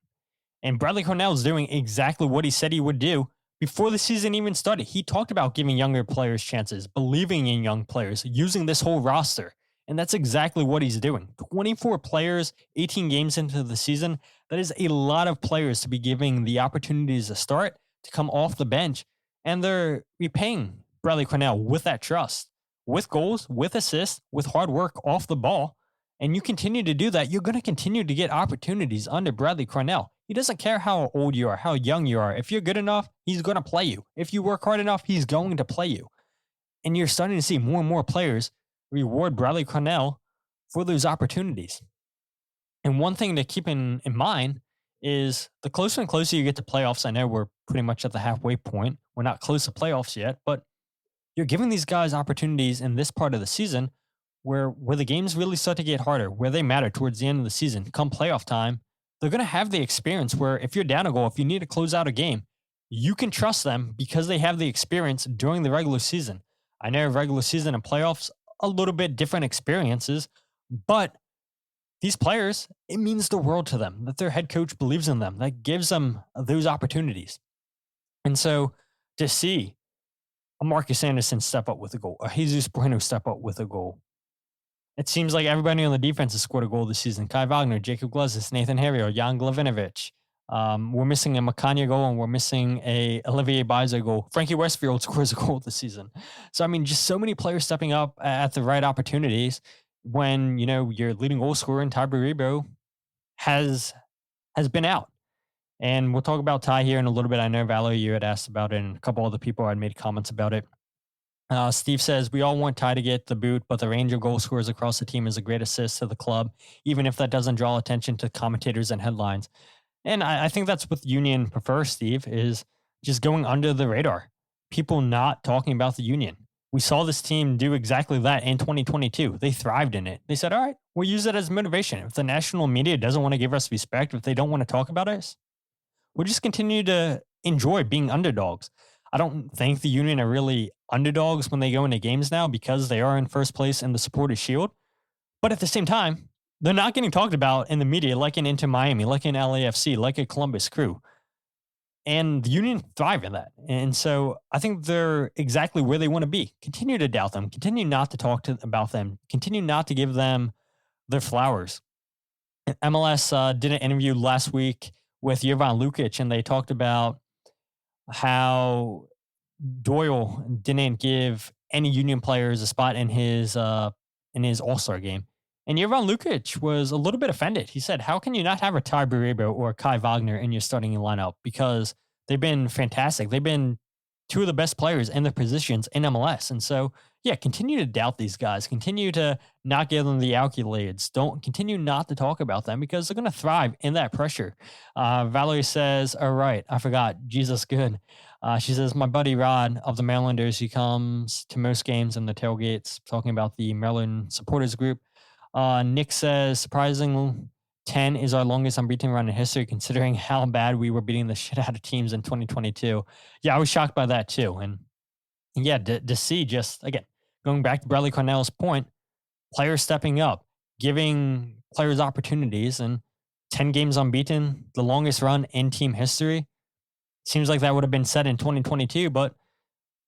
And Bradley Carnell is doing exactly what he said he would do before the season even started. He talked about giving younger players chances, believing in young players, using this whole roster. And that's exactly what he's doing. 24 players, 18 games into the season. That is a lot of players to be giving the opportunities to start, to come off the bench. And they're repaying Bradley Carnell with that trust, with goals, with assists, with hard work off the ball. And you continue to do that, you're going to continue to get opportunities under Bradley Carnell. He doesn't care how old you are, how young you are. If you're good enough, he's going to play you. If you work hard enough, he's going to play you. And you're starting to see more and more players reward Bradley Carnell for those opportunities. And one thing to keep in mind is the closer and closer you get to playoffs. I know we're pretty much at the halfway point. We're not close to playoffs yet, but you're giving these guys opportunities in this part of the season where the games really start to get harder, where they matter towards the end of the season. Come playoff time, they're going to have the experience where if you're down a goal, if you need to close out a game, you can trust them because they have the experience during the regular season. I know regular season and playoffs, a little bit different experiences, but these players, it means the world to them that their head coach believes in them, that gives them those opportunities. And so to see a Markus Anderson step up with a goal, a Jesús Bueno step up with a goal. It seems like everybody on the defense has scored a goal this season. Kai Wagner, Jacob Glezis, Nathan Herrio, Jan Glavinovic. We're missing a Makanya goal and we're missing a Olivier Mbaizo goal. Frankie Westfield scores a goal this season. So, I mean, just so many players stepping up at the right opportunities when, your leading goal scorer in Tai Baribo has been out. And we'll talk about Tai here in a little bit. I know, Valerie, you had asked about it, and a couple other people had made comments about it. Steve says, we all want Tai to get the boot, but the range of goal scorers across the team is a great assist to the club, even if that doesn't draw attention to commentators and headlines. And I think that's what the Union prefers, Steve, is just going under the radar. People not talking about the Union. We saw this team do exactly that in 2022. They thrived in it. They said, all right, we'll use it as motivation. If the national media doesn't want to give us respect, if they don't want to talk about us, we'll just continue to enjoy being underdogs. I don't think the Union are really underdogs when they go into games now because they are in first place in the Supporters' Shield. But at the same time, they're not getting talked about in the media like in Inter Miami, like in LAFC, like a Columbus Crew. And the Union thrive in that. And so I think they're exactly where they want to be. Continue to doubt them. Continue not to talk about them. Continue not to give them their flowers. MLS did an interview last week with Jovan Lukic, and they talked about how Doyle didn't give any Union players a spot in his All-Star game. And Jovan Lukic was a little bit offended. He said, how can you not have a Tai Baribo or Kai Wagner in your starting lineup? Because they've been fantastic. They've been two of the best players in their positions in MLS. And so, yeah, continue to doubt these guys. Continue to not give them the accolades. Don't continue not to talk about them because they're going to thrive in that pressure. Valerie says, all right, I forgot. Jesus good. She says, my buddy Rod of the Marylanders, he comes to most games in the tailgates, talking about the Maryland supporters group. Nick says, surprisingly, 10 is our longest unbeaten run in history, considering how bad we were beating the shit out of teams in 2022. Yeah, I was shocked by that too. And yeah, to see just, again, going back to Bradley Carnell's point, players stepping up, giving players opportunities, and 10 games unbeaten, the longest run in team history. Seems like that would have been set in 2022, but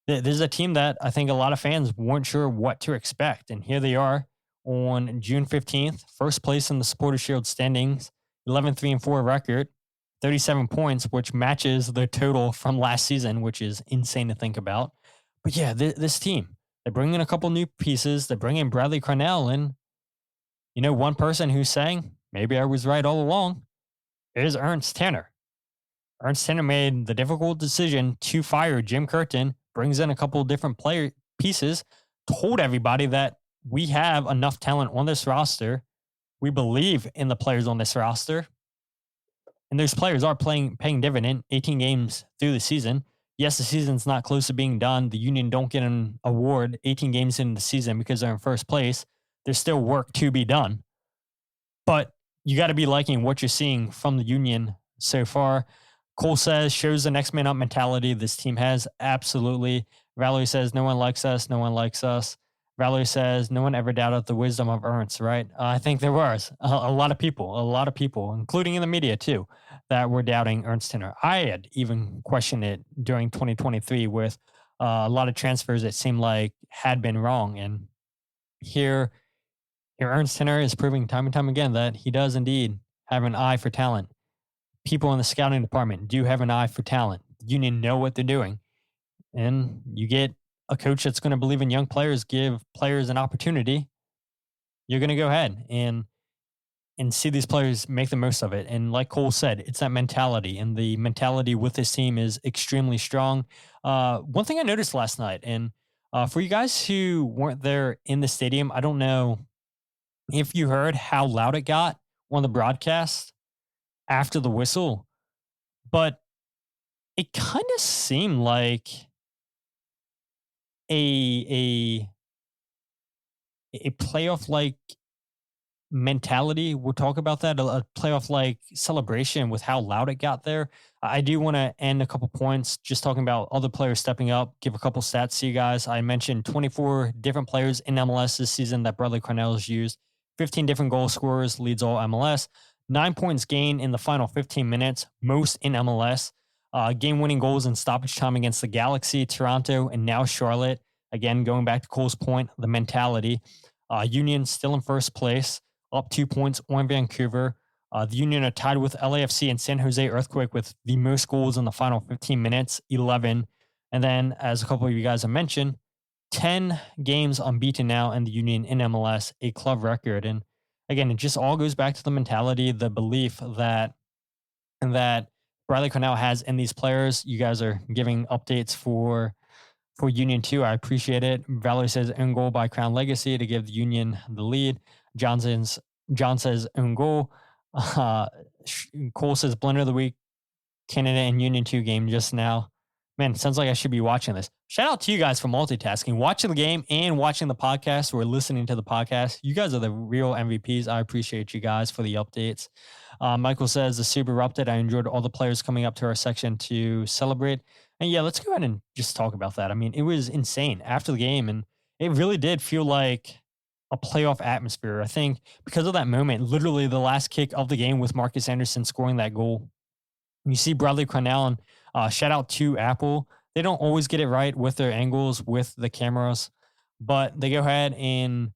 this is a team that I think a lot of fans weren't sure what to expect. And here they are on June 15th, first place in the Supporters' Shield standings, 11-3-4 record, 37 points, which matches their total from last season, which is insane to think about. But yeah, this team, they bring in a couple new pieces. They bring in Bradley Carnell, and one person who's saying, maybe I was right all along, is Ernst Tanner. Ernst Tanner made the difficult decision to fire Jim Curtin, brings in a couple of different player pieces, told everybody that we have enough talent on this roster. We believe in the players on this roster. And those players are paying dividend 18 games through the season. Yes, the season's not close to being done. The Union don't get an award 18 games into the season because they're in first place. There's still work to be done. But you got to be liking what you're seeing from the Union so far. Cole says, shows the next man up mentality this team has. Absolutely. Valerie says, no one likes us. No one likes us. Valerie says, no one ever doubted the wisdom of Ernst, right? I think there was a lot of people, including in the media too, that were doubting Ernst Tanner. I had even questioned it during 2023 with a lot of transfers that seemed like had been wrong. And here Ernst Tanner is proving time and time again that he does indeed have an eye for talent. People in the scouting department do have an eye for talent. The Union know what they're doing. And you get a coach that's going to believe in young players, give players an opportunity. You're going to go ahead and see these players make the most of it. And like Cole said, it's that mentality. And the mentality with this team is extremely strong. One thing I noticed last night, and for you guys who weren't there in the stadium, I don't know if you heard how loud it got on the broadcast after the whistle, but it kind of seemed like a playoff like mentality. We'll talk about that. A playoff like celebration with how loud it got there. I do want to end a couple points just talking about other players stepping up, give a couple stats to you guys. I mentioned 24 different players in MLS this season that Bradley Carnell has used, 15 different goal scorers, leads all MLS, 9 points gained in the final 15 minutes, most in MLS. Game-winning goals in stoppage time against the Galaxy, Toronto, and now Charlotte. Again, going back to Cole's point, the mentality. Union still in first place, up 2 points on Vancouver. The Union are tied with LAFC and San Jose Earthquake with the most goals in the final 15 minutes, 11. And then, as a couple of you guys have mentioned, 10 games unbeaten now in the Union in MLS, a club record. And again, it just all goes back to the mentality, the belief that Bradley Carnell has in these players. You guys are giving updates for Union too. I appreciate it. Valerie says own goal by Crown Legacy to give the Union the lead. John says own goal. Cole says Blunder of the week, Canada and Union 2 game just now. Man, it sounds like I should be watching this. Shout out to you guys for multitasking, watching the game and watching the podcast or listening to the podcast. You guys are the real MVPs. I appreciate you guys for the updates. Michael says the Super erupted. I enjoyed all the players coming up to our section to celebrate. And yeah, let's go ahead and just talk about that. I mean, it was insane after the game, and it really did feel like a playoff atmosphere. I think because of that moment, literally the last kick of the game with Markus Anderson scoring that goal. You see Bradley Carnell, and shout out to Apple. They don't always get it right with their angles, with the cameras, but they go ahead and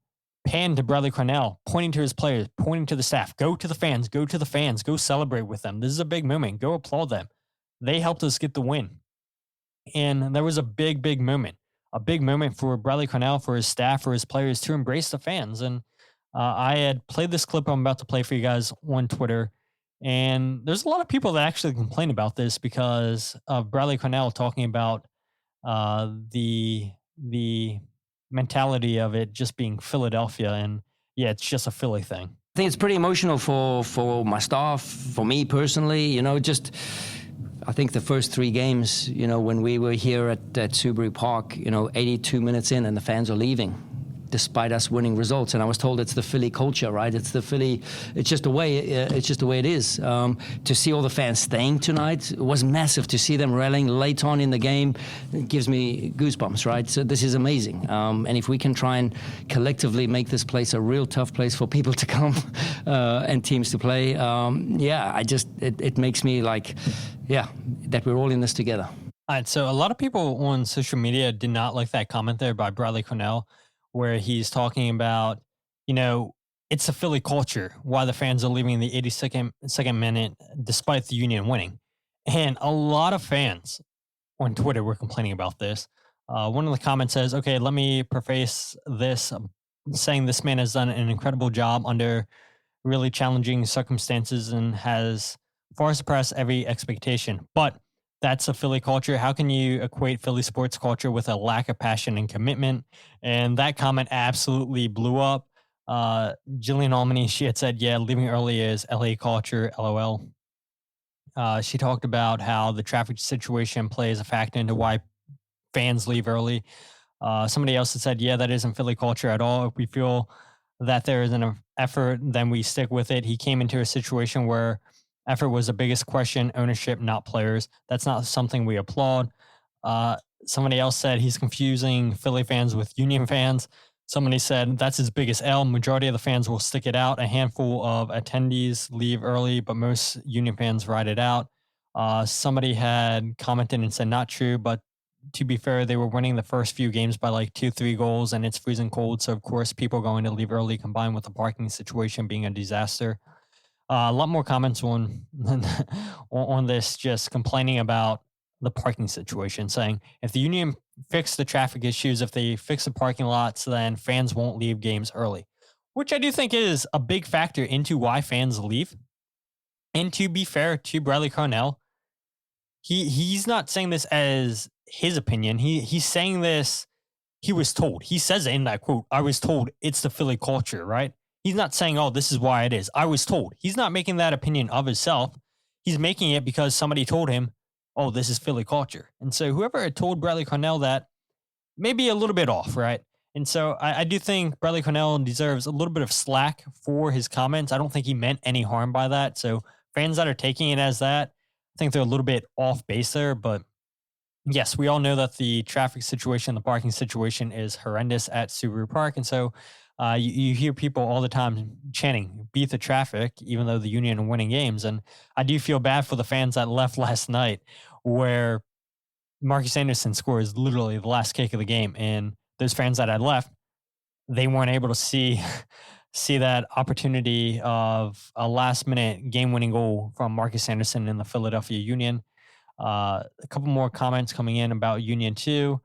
pan to Bradley Carnell, pointing to his players, pointing to the staff. Go to the fans, go celebrate with them. This is a big moment. Go applaud them. They helped us get the win. And there was a big moment for Bradley Carnell, for his staff, for his players to embrace the fans. And I had played this clip I'm about to play for you guys on Twitter. And there's a lot of people that actually complain about this because of Bradley Carnell talking about the mentality of it just being Philadelphia. And yeah, it's just a Philly thing. I think it's pretty emotional for my staff, for me personally, I think the first 3 games, when we were here at Subaru Park, 82 minutes in and the fans are leaving despite us winning results. And I was told it's the Philly culture, right? It's just the way it is. To see all the fans staying tonight, it was massive. To see them rallying late on in the game, it gives me goosebumps, right? So this is amazing. And if we can try and collectively make this place a real tough place for people to come and teams to play, it makes me that we're all in this together. All right, so a lot of people on social media did not like that comment there by Bradley Carnell, where he's talking about, it's a Philly culture, why the fans are leaving in the 82nd minute despite the Union winning. And a lot of fans on Twitter were complaining about this. One of the comments says, okay, let me preface this saying this man has done an incredible job under really challenging circumstances and has far surpassed every expectation. But that's a Philly culture. How can you equate Philly sports culture with a lack of passion and commitment? And that comment absolutely blew up. Jillian Almany, she had said, yeah, leaving early is LA culture, LOL. She talked about how the traffic situation plays a factor into why fans leave early. Somebody else had said, yeah, that isn't Philly culture at all. If we feel that there is an effort, then we stick with it. He came into a situation where effort was the biggest question, ownership, not players. That's not something we applaud. Somebody else said he's confusing Philly fans with Union fans. Somebody said that's his biggest L. Majority of the fans will stick it out. A handful of attendees leave early, but most Union fans ride it out. Somebody had commented and said not true, but to be fair, they were winning the first few games by like 2-3 goals, and it's freezing cold. So, of course, people are going to leave early, combined with the parking situation being a disaster. A lot more comments on this, just complaining about the parking situation, saying if the Union fix the traffic issues, if they fix the parking lots, then fans won't leave games early, which I do think is a big factor into why fans leave. And to be fair to Bradley Carnell, he's not saying this as his opinion. He's saying this, he was told. He says it in that quote, I was told it's the Philly culture, right? He's not saying, oh, this is why it is. I was told. He's not making that opinion of himself. He's making it because somebody told him, oh, this is Philly culture. And so whoever had told Bradley Carnell that may be a little bit off, right? And so I do think Bradley Carnell deserves a little bit of slack for his comments. I don't think he meant any harm by that. So fans that are taking it as that, I think they're a little bit off base there. But yes, we all know that the traffic situation, the parking situation is horrendous at Subaru Park. And so You hear people all the time chanting, beat the traffic, even though the Union are winning games. And I do feel bad for the fans that left last night where Markus Anderson scores literally the last kick of the game. And those fans that had left, they weren't able to see that opportunity of a last minute game winning goal from Markus Anderson in the Philadelphia Union. A couple more comments coming in about Union 2.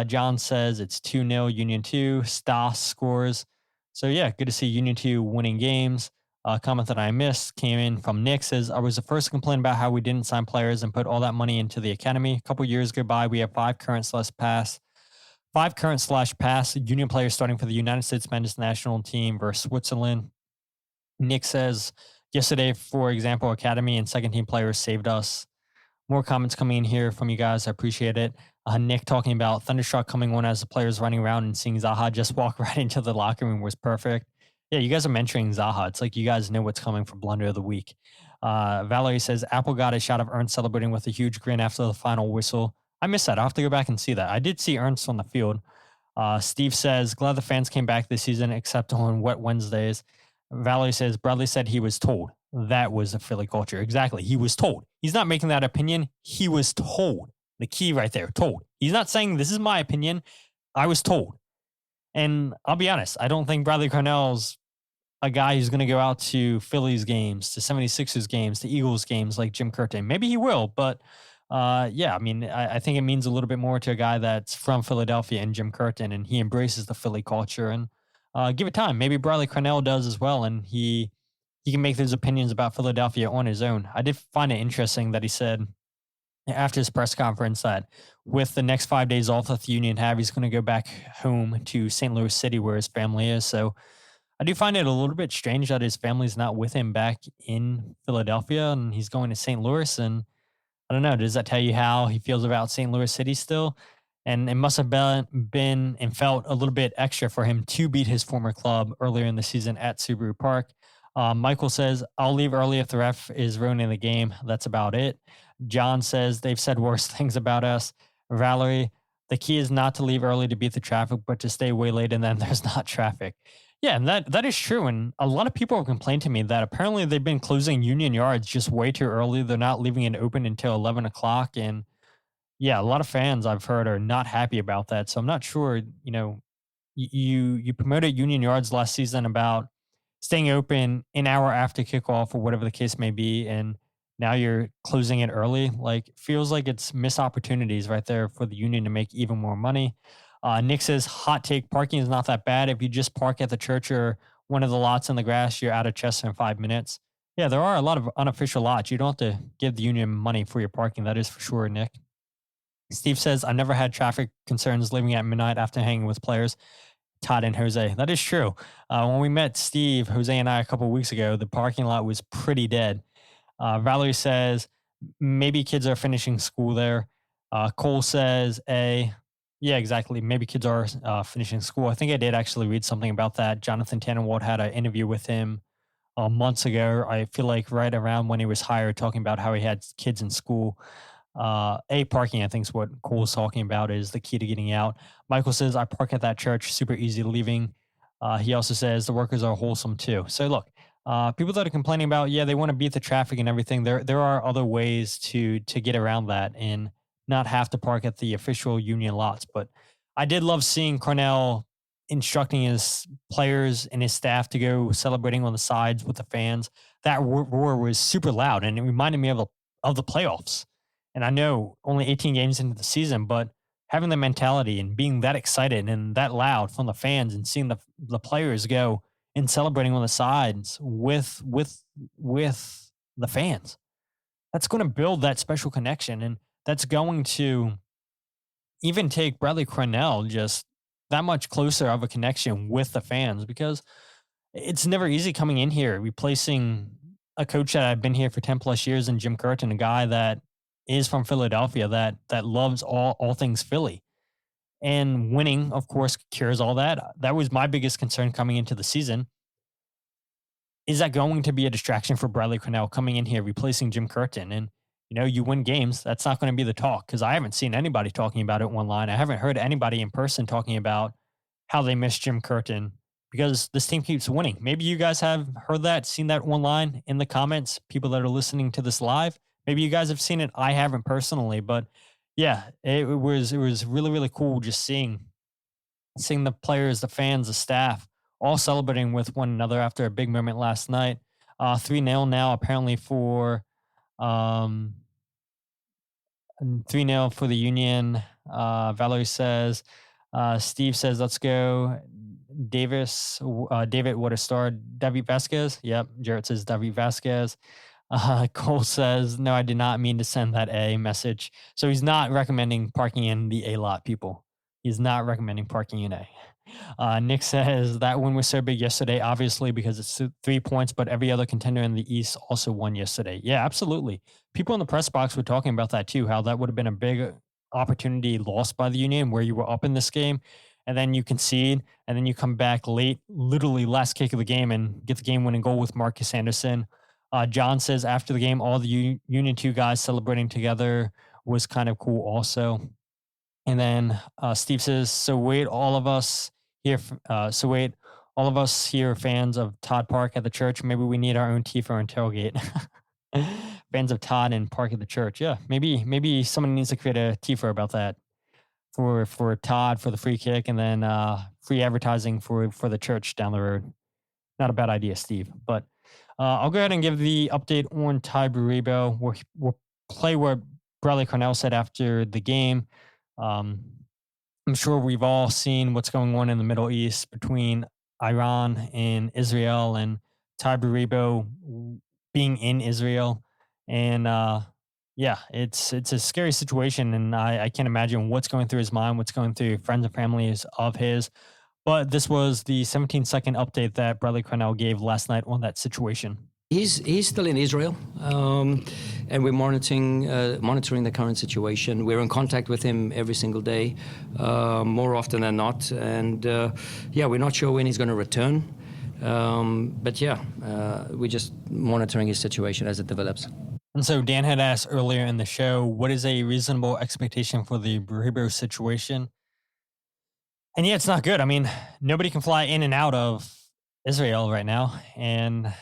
John says it's 2-0 Union 2. Stas scores. So, yeah, good to see Union 2 winning games. A comment that I missed came in from Nick. Says, I was the first to complain about how we didn't sign players and put all that money into the academy. A couple years go by, we have five current/pass Union players starting for the United States men's national team versus Switzerland. Nick says, yesterday, for example, academy and second team players saved us. More comments coming in here from you guys. I appreciate it. Nick talking about Thunderstruck coming on as the players running around and seeing Zaha just walk right into the locker room was perfect. Yeah, you guys are mentioning Zaha. It's like you guys know what's coming for Blunder of the Week. Valerie says, Apple got a shot of Ernst celebrating with a huge grin after the final whistle. I missed that. I'll have to go back and see that. I did see Ernst on the field. Steve says, glad the fans came back this season except on wet Wednesdays. Valerie says, Bradley said he was told. That was the Philly culture. Exactly. He was told. He's not making that opinion. He was told. The key right there, told. He's not saying this is my opinion. I was told. And I'll be honest, I don't think Bradley Carnell's a guy who's going to go out to Phillies games, to 76ers games, to Eagles games like Jim Curtin. Maybe he will, but yeah, I mean, I think it means a little bit more to a guy that's from Philadelphia and Jim Curtin, and he embraces the Philly culture. And give it time. Maybe Bradley Carnell does as well, and he can make those opinions about Philadelphia on his own. I did find it interesting that he said after his press conference that with the next 5 days off that the Union have, he's going to go back home to St. Louis City where his family is. So I do find it a little bit strange that his family's not with him back in Philadelphia and he's going to St. Louis. And I don't know, does that tell you how he feels about St. Louis City still? And it must have been and felt a little bit extra for him to beat his former club earlier in the season at Subaru Park. Michael says, I'll leave early if the ref is ruining the game. That's about it. John says, they've said worse things about us. Valerie, the key is not to leave early to beat the traffic, but to stay way late and then there's not traffic. Yeah, and that is true. And a lot of people have complained to me that apparently they've been closing Union Yards just way too early. They're not leaving it open until 11 o'clock. And yeah, a lot of fans I've heard are not happy about that. So I'm not sure, you promoted Union Yards last season about staying open an hour after kickoff or whatever the case may be. And now you're closing it early. Like, feels like it's missed opportunities right there for the Union to make even more money. Nick says, hot take, parking is not that bad. If you just park at the church or one of the lots in the grass, you're out of Chester in 5 minutes. Yeah, there are a lot of unofficial lots. You don't have to give the Union money for your parking. That is for sure, Nick. Steve says, I've never had traffic concerns leaving at midnight after hanging with players. Todd and Jose. That is true. When we met Steve, Jose, and I a couple of weeks ago, the parking lot was pretty dead. Valerie says, maybe kids are finishing school there. Cole says, yeah, exactly. Maybe kids are finishing school. I think I did actually read something about that. Jonathan Tannenwald had an interview with him months ago. I feel like right around when he was hired, talking about how he had kids in school. Parking, I think is what Cole's talking about, is the key to getting out. Michael says, I park at that church, super easy leaving. He also says the workers are wholesome too. So look, people that are complaining about, they want to beat the traffic and everything. There are other ways to get around that and not have to park at the official Union lots. But I did love seeing Carnell instructing his players and his staff to go celebrating on the sides with the fans. That roar was super loud, and it reminded me of the playoffs. And I know only 18 games into the season, but having the mentality and being that excited and that loud from the fans and seeing the players go and celebrating on the sides with the fans, that's going to build that special connection. And that's going to even take Bradley Carnell just that much closer of a connection with the fans, because it's never easy coming in here, replacing a coach that had been here for 10 plus years and Jim Curtin, a guy that is from Philadelphia, that loves all things Philly. And winning, of course, cures all that. That was my biggest concern coming into the season. Is that going to be a distraction for Bradley Carnell coming in here, replacing Jim Curtin? And, you win games. That's not going to be the talk, because I haven't seen anybody talking about it online. I haven't heard anybody in person talking about how they miss Jim Curtin because this team keeps winning. Maybe you guys have heard that, seen that online in the comments, people that are listening to this live. Maybe you guys have seen it. I haven't personally, but yeah, it was really, really cool just seeing the players, the fans, the staff all celebrating with one another after a big moment last night. 3-0 now apparently for um 3-0 for the Union. Valerie says, Steve says, let's go. David, what a star. David Vasquez. Yep. Jarrett says David Vasquez. Cole says, no, I did not mean to send that A message. So he's not recommending parking in the A lot, people. He's not recommending parking in A. Nick says that win was so big yesterday, obviously, because it's 3 points, but every other contender in the East also won yesterday. Yeah, absolutely. People in the press box were talking about that too, how that would have been a big opportunity lost by the Union where you were up in this game and then you concede and then you come back late, literally last kick of the game and get the game winning goal with Markus Anderson. John says after the game, all the Union 2 guys celebrating together was kind of cool also. And then Steve says, so wait, all of us here fans of Todd Park at the church, maybe we need our own Tifa and tailgate. Fans of Todd and Park at the church. Yeah, maybe someone needs to create a Tifa about that for Todd for the free kick and then free advertising for the church down the road. Not a bad idea, Steve. But I'll go ahead and give the update on Tai Baribo. We'll play what Bradley Carnell said after the game. I'm sure we've all seen what's going on in the Middle East between Iran and Israel and Tai Baribo being in Israel. And yeah, it's a scary situation. And I can't imagine what's going through his mind, what's going through friends and families of his. But this was the 17-second update that Bradley Carnell gave last night on that situation. He's still in Israel, and we're monitoring the current situation. We're in contact with him every single day, more often than not. And yeah, we're not sure when he's going to return. But yeah, we're just monitoring his situation as it develops. And so Dan had asked earlier in the show, what is a reasonable expectation for the Baribo situation? And yeah, it's not good. I mean, nobody can fly in and out of Israel right now. And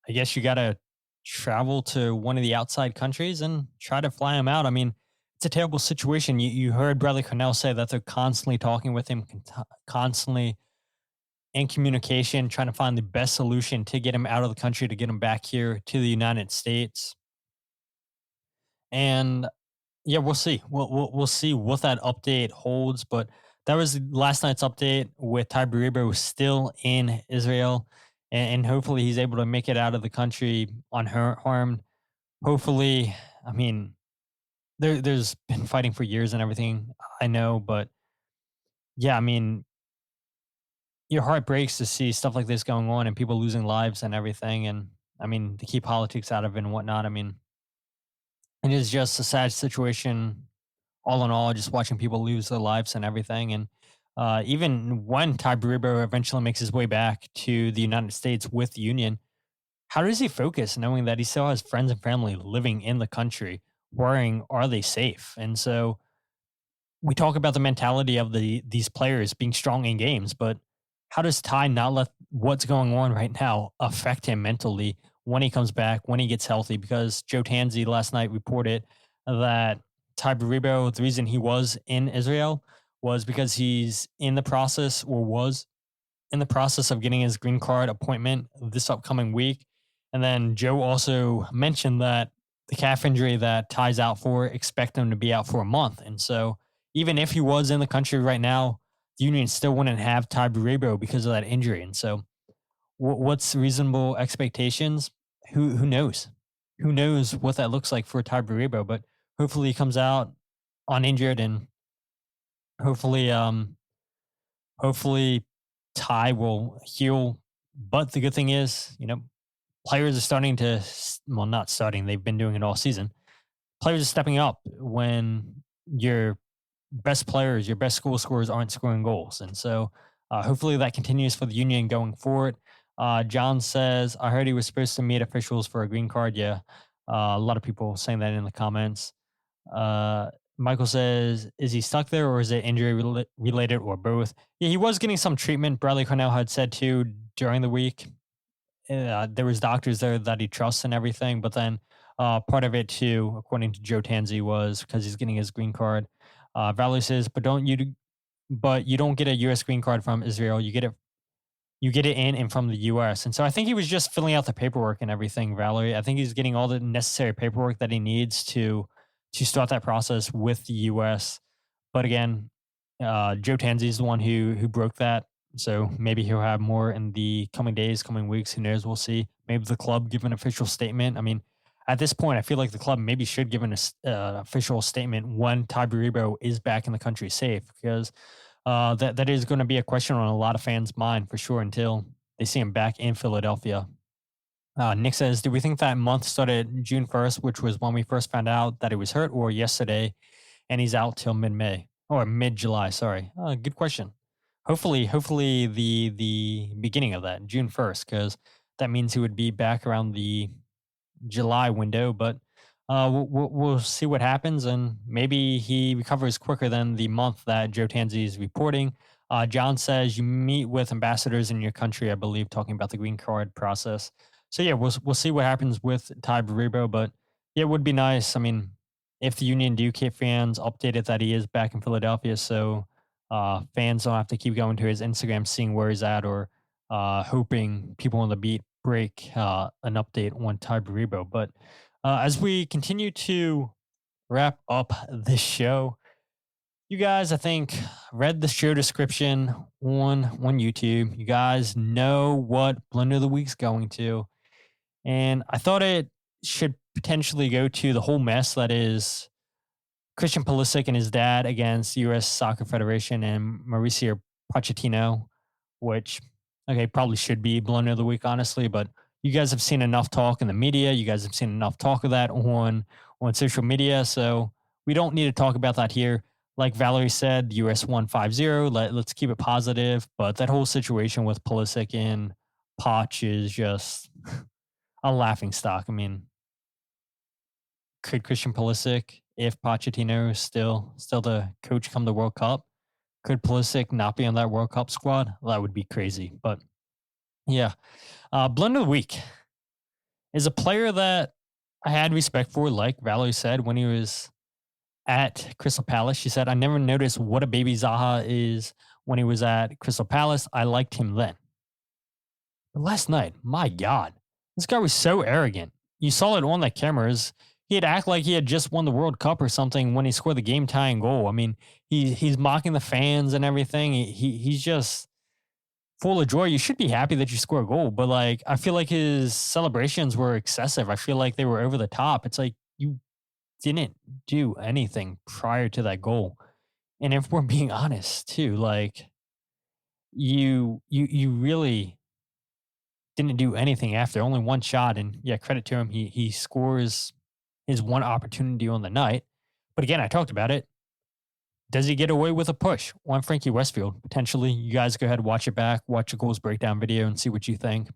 I guess you got to travel to one of the outside countries and try to fly him out. I mean, it's a terrible situation. You heard Bradley Carnell say that they're constantly talking with him, constantly in communication, trying to find the best solution to get him out of the country, to get him back here to the United States. And yeah, we'll see. We'll see what that update holds. But that was last night's update with Tai Baribo still in Israel. And hopefully he's able to make it out of the country unharmed. Hopefully, I mean, there's been fighting for years and everything, I know, but yeah, I mean, your heart breaks to see stuff like this going on and people losing lives and everything. And I mean, to keep politics out of it and whatnot. I mean, it is just a sad situation all in all, just watching people lose their lives and everything. And even when Tai Baribo eventually makes his way back to the United States with the Union, how does he focus knowing that he still has friends and family living in the country, worrying, are they safe? And so we talk about the mentality of these players being strong in games, but how does Tai not let what's going on right now affect him mentally when he comes back, when he gets healthy? Because Joe Tansey last night reported that Tai Baribo, the reason he was in Israel was because he's in the process or was in the process of getting his green card appointment this upcoming week. And then Joe also mentioned that the calf injury that Tai's out for, expect him to be out for a month. And so even if he was in the country right now, the Union still wouldn't have Tai Baribo because of that injury. And so what's reasonable expectations? Who knows? Who knows what that looks like for Tai Baribo? But hopefully he comes out uninjured and hopefully Tai will heal. But the good thing is, players are starting to, well, not starting, they've been doing it all season. Players are stepping up when your best players, your best goal scorers aren't scoring goals. And so hopefully that continues for the Union going forward. John says, I heard he was supposed to meet officials for a green card. Yeah. A lot of people saying that in the comments. Michael says, is he stuck there or is it injury related or both? Yeah, he was getting some treatment. Bradley Carnell had said too during the week. There was doctors there that he trusts and everything, but then part of it too, according to Joe Tanzi, was because he's getting his green card. Valerie says, but you don't get a U.S. green card from Israel. You get it in and from the U.S. And so I think he was just filling out the paperwork and everything, Valerie. I think he's getting all the necessary paperwork that he needs to start that process with the U.S. But again, Joe Tanzi is the one who broke that. So maybe he'll have more in the coming days, coming weeks. Who knows? We'll see. Maybe the club give an official statement. I mean, at this point, I feel like the club maybe should give an official statement when Tai Baribo is back in the country safe, because that is going to be a question on a lot of fans' mind for sure until they see him back in Philadelphia. Nick says, do we think that month started June 1st, which was when we first found out that he was hurt, or yesterday, and he's out till mid-May or mid-July? Sorry. Good question. Hopefully the beginning of that, June 1st, because that means he would be back around the July window. But we'll see what happens, and maybe he recovers quicker than the month that Joe Tanzi is reporting. John says you meet with ambassadors in your country, I believe, talking about the green card process. So yeah, we'll see what happens with Tai Baribo, but yeah, it would be nice. I mean, if the Union do keep fans updated that he is back in Philadelphia, so fans don't have to keep going to his Instagram, seeing where he's at, or hoping people on the beat break an update on Tai Baribo. But as we continue to wrap up this show, you guys, I think, read the show description on YouTube. You guys know what Blunder of the Week's going to. And I thought it should potentially go to the whole mess that is Christian Pulisic and his dad against the U.S. Soccer Federation and Mauricio Pochettino, which, okay, probably should be Blunder of the Week, honestly, but you guys have seen enough talk in the media. You guys have seen enough talk of that on social media, so we don't need to talk about that here. Like Valerie said, the U.S. won 5-0. Let's keep it positive, but that whole situation with Pulisic and Poch is just a laughing stock. I mean, could Christian Pulisic, if Pochettino is still the coach come the World Cup, could Pulisic not be on that World Cup squad? That would be crazy. But yeah, Blunder of the Week is a player that I had respect for, like Valerie said, when he was at Crystal Palace. She said, I never noticed what a baby Zaha is when he was at Crystal Palace. I liked him then. But last night, my God, this guy was so arrogant. You saw it on the cameras. He'd act like he had just won the World Cup or something when he scored the game-tying goal. I mean, he's mocking the fans and everything. He's just full of joy. You should be happy that you score a goal, but like, I feel like his celebrations were excessive. I feel like they were over the top. It's like, you didn't do anything prior to that goal. And if we're being honest too, like you really didn't do anything after. Only one shot, and yeah, credit to him. He scores his one opportunity on the night. But again, I talked about it. Does he get away with a push on Frankie Westfield? Potentially. You guys go ahead, watch it back, watch a goals breakdown video and see what you think.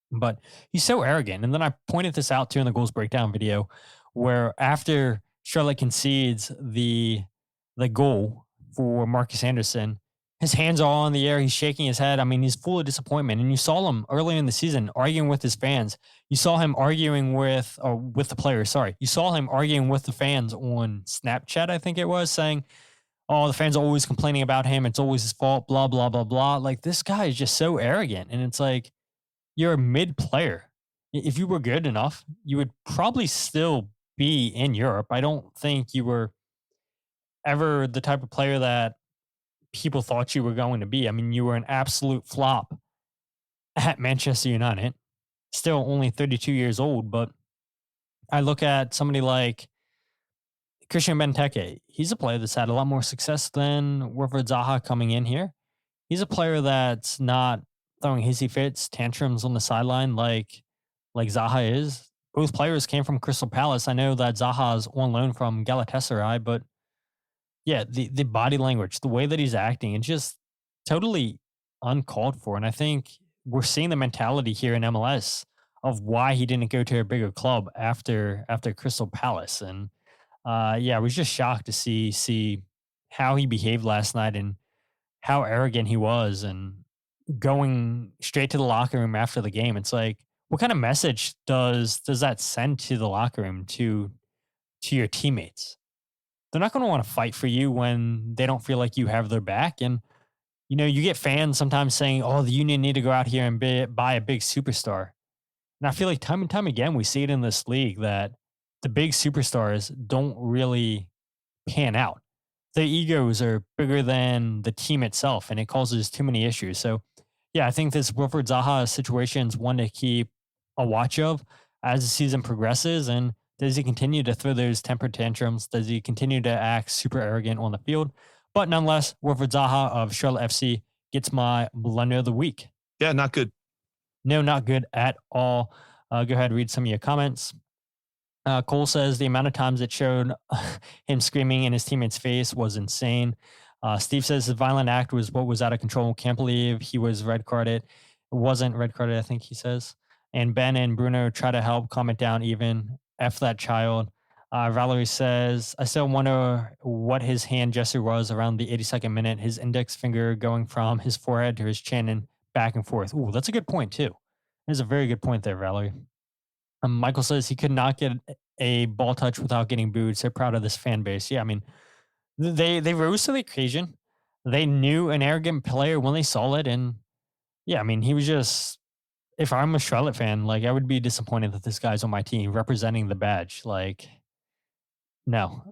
But he's so arrogant. And then I pointed this out too in the goals breakdown video, where after Charlotte concedes the goal for Markus Anderson, his hands are all in the air. He's shaking his head. I mean, he's full of disappointment. And you saw him early in the season arguing with his fans. You saw him arguing with the players. Sorry. You saw him arguing with the fans on Snapchat, I think it was, saying, oh, the fans are always complaining about him. It's always his fault, blah, blah, blah, blah. Like, this guy is just so arrogant. And it's like, you're a mid player. If you were good enough, you would probably still be in Europe. I don't think you were ever the type of player that people thought you were going to be. I mean, you were an absolute flop at Manchester United, still only 32 years old. But I look at somebody like Christian Benteke. He's a player that's had a lot more success than Wilfried Zaha coming in here. He's a player that's not throwing hissy fits, tantrums on the sideline like Zaha is. Both players came from Crystal Palace. I know that Zaha is on loan from Galatasaray, but yeah, the body language, the way that he's acting, it's just totally uncalled for. And I think we're seeing the mentality here in MLS of why he didn't go to a bigger club after Crystal Palace. And I was just shocked to see how he behaved last night and how arrogant he was, and going straight to the locker room after the game. It's like, what kind of message does that send to the locker room, to your teammates? They're not going to want to fight for you when they don't feel like you have their back. And you get fans sometimes saying, "Oh, the Union need to go out here and buy a big superstar." And I feel like time and time again we see it in this league that the big superstars don't really pan out. Their egos are bigger than the team itself, and it causes too many issues. So, yeah, I think this Wilfried Zaha situation is one to keep a watch of as the season progresses. And does he continue to throw those temper tantrums? Does he continue to act super arrogant on the field? But nonetheless, Wilfried Zaha of Charlotte FC gets my blunder of the week. Yeah, not good. No, not good at all. Go ahead, read some of your comments. Cole says the amount of times it showed him screaming in his teammate's face was insane. Steve says the violent act was what was out of control. Can't believe he was red carded. It wasn't red carded, I think he says. And Ben and Bruno try to help calm it down even. F that child. Valerie says, I still wonder what his hand gesture was around the 82nd minute. His index finger going from his forehead to his chin and back and forth. Ooh, that's a good point too. There's a very good point there, Valerie. Michael says he could not get a ball touch without getting booed. So proud of this fan base. Yeah, I mean, they rose to the occasion. They knew an arrogant player when they saw it. And yeah, I mean, he was just, if I'm a Charlotte fan, like, I would be disappointed that this guy's on my team representing the badge. Like, no.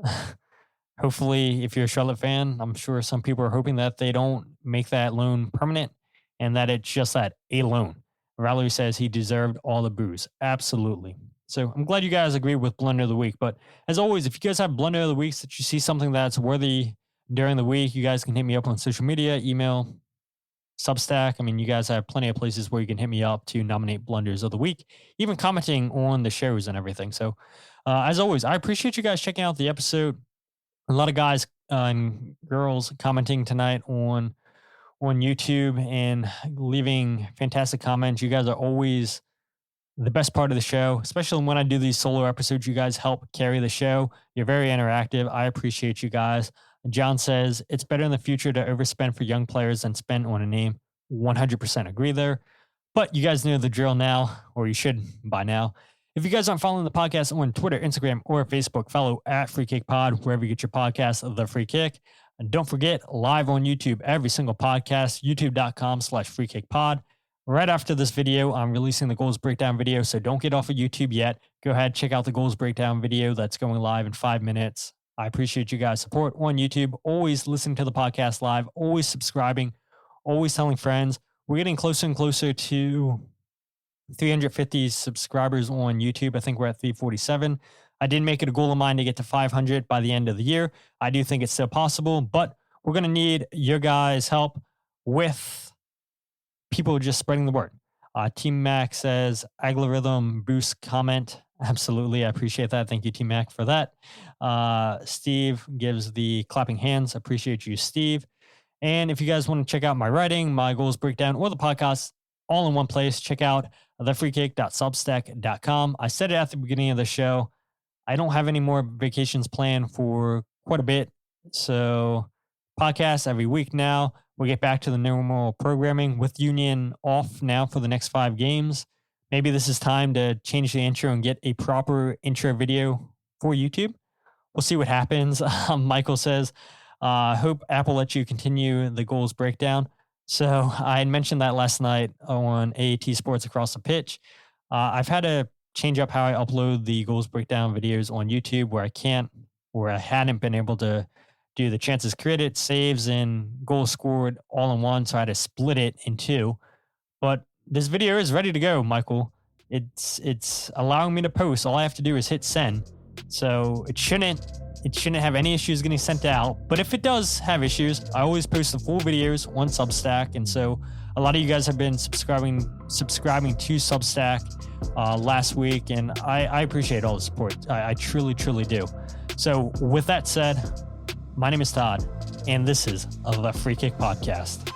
Hopefully, if you're a Charlotte fan, I'm sure some people are hoping that they don't make that loan permanent and that it's just that a loan. Valerie says he deserved all the boos. Absolutely. So I'm glad you guys agree with Blunder of the Week. But as always, if you guys have Blunder of the Weeks that you see something that's worthy during the week, you guys can hit me up on social media, email, Substack. I mean, you guys have plenty of places where you can hit me up to nominate Blunders of the Week, even commenting on the shows and everything. So as always, I appreciate you guys checking out the episode. A lot of guys and girls commenting tonight on YouTube and leaving fantastic comments. You guys are always the best part of the show, especially when I do these solo episodes. You guys help carry the show. You're very interactive. I appreciate you guys. John says it's better in the future to overspend for young players than spend on a name. 100% agree there. But you guys know the drill now, or you should by now. If you guys aren't following the podcast on Twitter, Instagram, or Facebook, follow at Free Kick Pod, wherever you get your podcast of The Free Kick. And don't forget, live on YouTube, every single podcast, youtube.com/freekickpod. Right after this video, I'm releasing the goals breakdown video, so don't get off of YouTube yet. Go ahead, check out the goals breakdown video that's going live in 5 minutes. I appreciate you guys' support on YouTube. Always listening to the podcast live, always subscribing, always telling friends. We're getting closer and closer to 350 subscribers on YouTube. I think we're at 347. I did make it a goal of mine to get to 500 by the end of the year. I do think it's still possible, but we're going to need your guys' help with people just spreading the word. Team Mac says, algorithm boost comment. Absolutely. I appreciate that. Thank you, Team Mac, for that. Steve gives the clapping hands. Appreciate you, Steve. And if you guys want to check out my writing, my goals breakdown, or the podcast all in one place, check out thefreekick.substack.com. I said it at the beginning of the show. I don't have any more vacations planned for quite a bit. So podcast every week now. We'll get back to the normal programming with Union off now for the next 5 games. Maybe this is time to change the intro and get a proper intro video for YouTube. We'll see what happens. Michael says, hope Apple lets you continue the goals breakdown. So I had mentioned that last night on AAT Sports Across the Pitch. I've had to change up how I upload the goals breakdown videos on YouTube where I hadn't been able to do the chances created, saves, and goals scored all in one. So I had to split it in 2. But this video is ready to go, Michael. It's allowing me to post. All I have to do is hit send. So it shouldn't have any issues getting sent out. But if it does have issues, I always post the full videos on Substack. And so a lot of you guys have been subscribing to Substack last week. And I appreciate all the support. I truly, truly do. So with that said, my name is Todd, and this is the Free Kick Podcast.